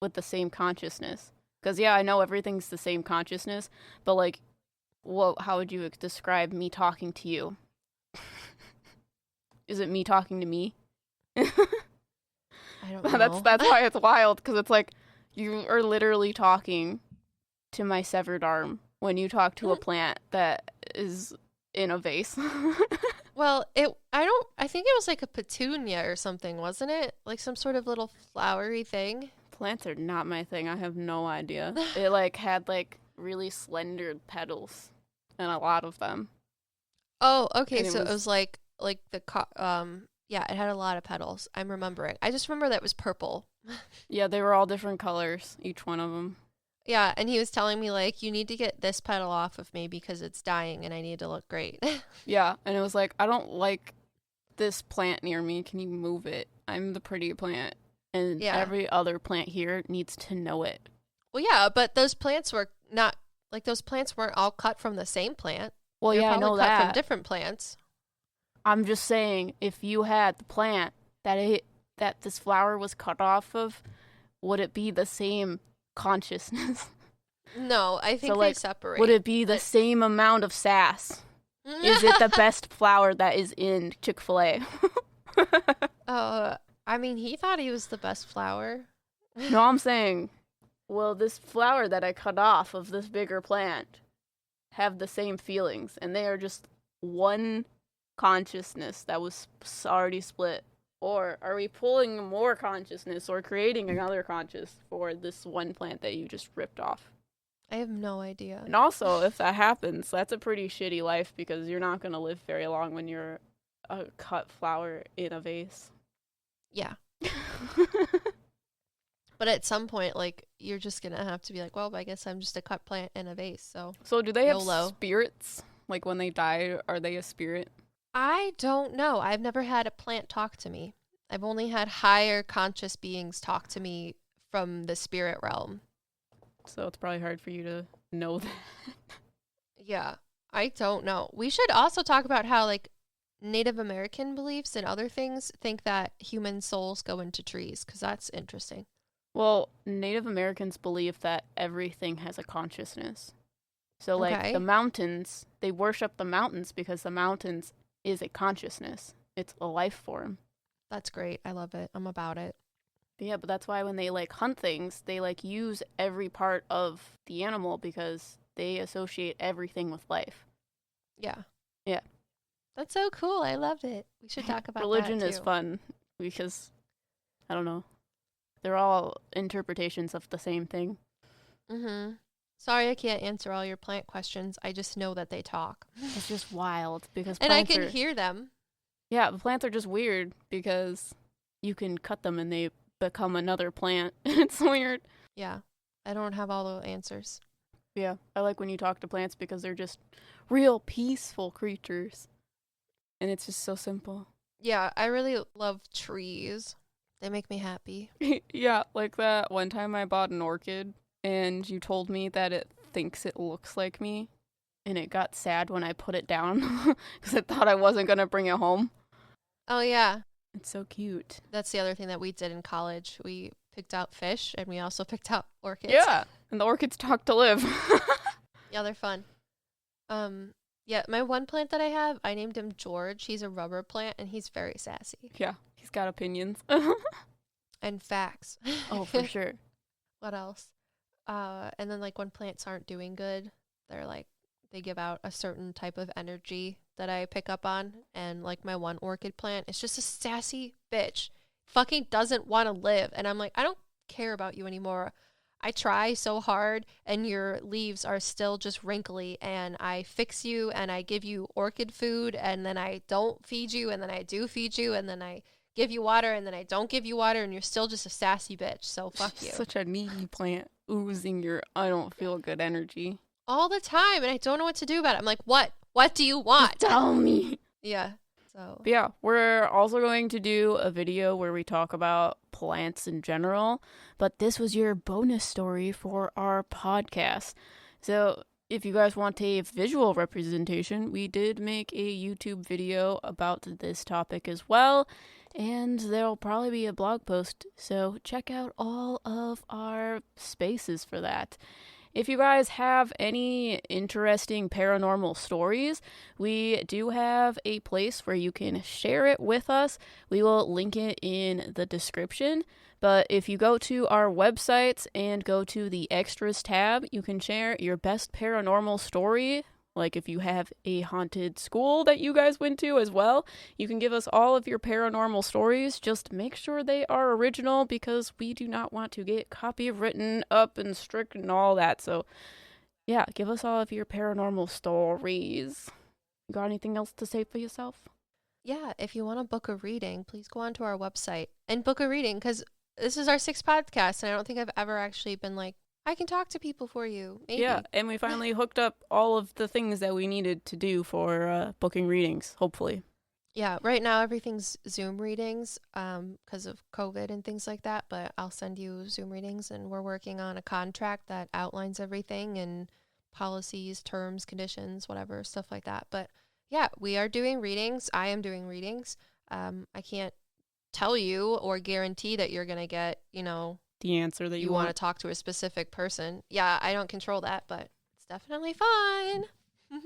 with the same consciousness. Because, yeah, I know everything's the same consciousness, but, like, how would you describe me talking to you? Is it me talking to me? I don't know. That's why it's wild, because it's like you are literally talking to my severed arm when you talk to a plant that is in a vase. Well, I think it was like a petunia or something, wasn't it? Like some sort of little flowery thing. Plants are not my thing. I have no idea. It like had like really slender petals and a lot of them. Oh, okay. And So it was like yeah, it had a lot of petals. I'm remembering. I just remember that it was purple. Yeah, they were all different colors, each one of them. Yeah, and he was telling me, like, you need to get this petal off of me because it's dying and I need to look great. Yeah, and it was like, I don't like this plant near me. Can you move it? I'm the pretty plant. And every other plant here needs to know it. Well, yeah, but those plants were not, like, those plants weren't all cut from the same plant. Well, yeah, I know that. Cut from different plants. I'm just saying, if you had the plant that this flower was cut off of, would it be the same consciousness? No, I think they separate. Would it be the same amount of sass? Is it the best flower that is in Chick-fil-A? I mean, he thought he was the best flower. No, I'm saying, will this flower that I cut off of this bigger plant have the same feelings? And they are just one consciousness that was already split. Or are we pulling more consciousness or creating another conscious for this one plant that you just ripped off? I have no idea. And also, if that happens, that's a pretty shitty life because you're not going to live very long when you're a cut flower in a vase. Yeah. But at some point, like, you're just going to have to be like, well, I guess I'm just a cut plant in a vase, so. So do they have YOLO. spirits? Like, when they die, are they a spirit? I don't know. I've never had a plant talk to me. I've only had higher conscious beings talk to me from the spirit realm. So it's probably hard for you to know that. Yeah, I don't know. We should also talk about how, like, Native American beliefs and other things think that human souls go into trees, because that's interesting. Well, Native Americans believe that everything has a consciousness. So, like, the mountains, they worship the mountains because the mountains is a consciousness. It's a life form. That's great. I love it. I'm about it. Yeah, but that's why when they, like, hunt things, they, like, use every part of the animal because they associate everything with life. Yeah. Yeah. That's so cool. I loved it. We should talk about Religion that, is too. fun because, I don't know, they're all interpretations of the same thing. Mm-hmm. Sorry I can't answer all your plant questions. I just know that they talk. It's just wild because and I can hear them. Yeah, the plants are just weird because you can cut them and they become another plant. It's weird. Yeah. I don't have all the answers. Yeah, I like when you talk to plants because they're just real peaceful creatures. And it's just so simple. Yeah, I really love trees. They make me happy. Yeah, like that one time I bought an orchid and you told me that it thinks it looks like me. And it got sad when I put it down because it thought I wasn't going to bring it home. Oh, yeah. It's so cute. That's the other thing that we did in college. We picked out fish and we also picked out orchids. Yeah, and the orchids talk to live. Yeah, they're fun. Yeah, my one plant that I have, I named him George. He's a rubber plant and he's very sassy. Yeah, he's got opinions. And facts. Oh, for sure. What else? And then like when plants aren't doing good, they're like, they give out a certain type of energy that I pick up on. And like my one orchid plant is just a sassy bitch. Fucking doesn't want to live. And I'm like, I don't care about you anymore. I try so hard and your leaves are still just wrinkly and I fix you and I give you orchid food and then I don't feed you and then I do feed you and then I give you water and then I don't give you water and you're still just a sassy bitch. So fuck you. Such a needy plant oozing your I don't feel good energy. All the time and I don't know what to do about it. I'm like, what? What do you want? Just tell me. Yeah. So. But yeah, we're also going to do a video where we talk about plants in general, but this was your bonus story for our podcast. So if you guys want a visual representation, we did make a YouTube video about this topic as well, and there'll probably be a blog post, so check out all of our spaces for that. If you guys have any interesting paranormal stories, we do have a place where you can share it with us. We will link it in the description. But if you go to our websites and go to the extras tab, you can share your best paranormal story. Like if you have a haunted school that you guys went to as well, you can give us all of your paranormal stories. Just make sure they are original because we do not want to get copywritten up and strict and all that. So yeah, give us all of your paranormal stories. You got anything else to say for yourself? Yeah, if you want to book a reading, please go onto our website and book a reading because this is our 6th podcast and I don't think I've ever actually been like, I can talk to people for you. Maybe. Yeah, and we finally hooked up all of the things that we needed to do for booking readings, hopefully. Yeah, right now everything's Zoom readings because of COVID and things like that, but I'll send you Zoom readings and we're working on a contract that outlines everything and policies, terms, conditions, whatever, stuff like that. But yeah, we are doing readings. I am doing readings. I can't tell you or guarantee that you're going to get, the answer that you want to talk to a specific person. Yeah, I don't control that, but it's definitely fun.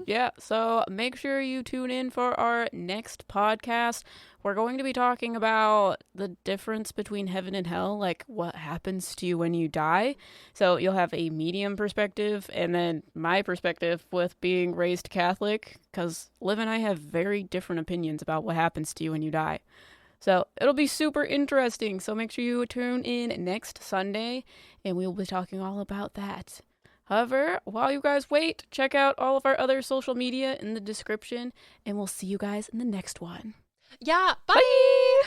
Yeah, so make sure you tune in for our next podcast. We're going to be talking about the difference between heaven and hell, like what happens to you when you die. So you'll have a medium perspective and then my perspective with being raised Catholic, because Liv and I have very different opinions about what happens to you when you die. So it'll be super interesting. So make sure you tune in next Sunday and we'll be talking all about that. However, while you guys wait, check out all of our other social media in the description and we'll see you guys in the next one. Yeah, bye!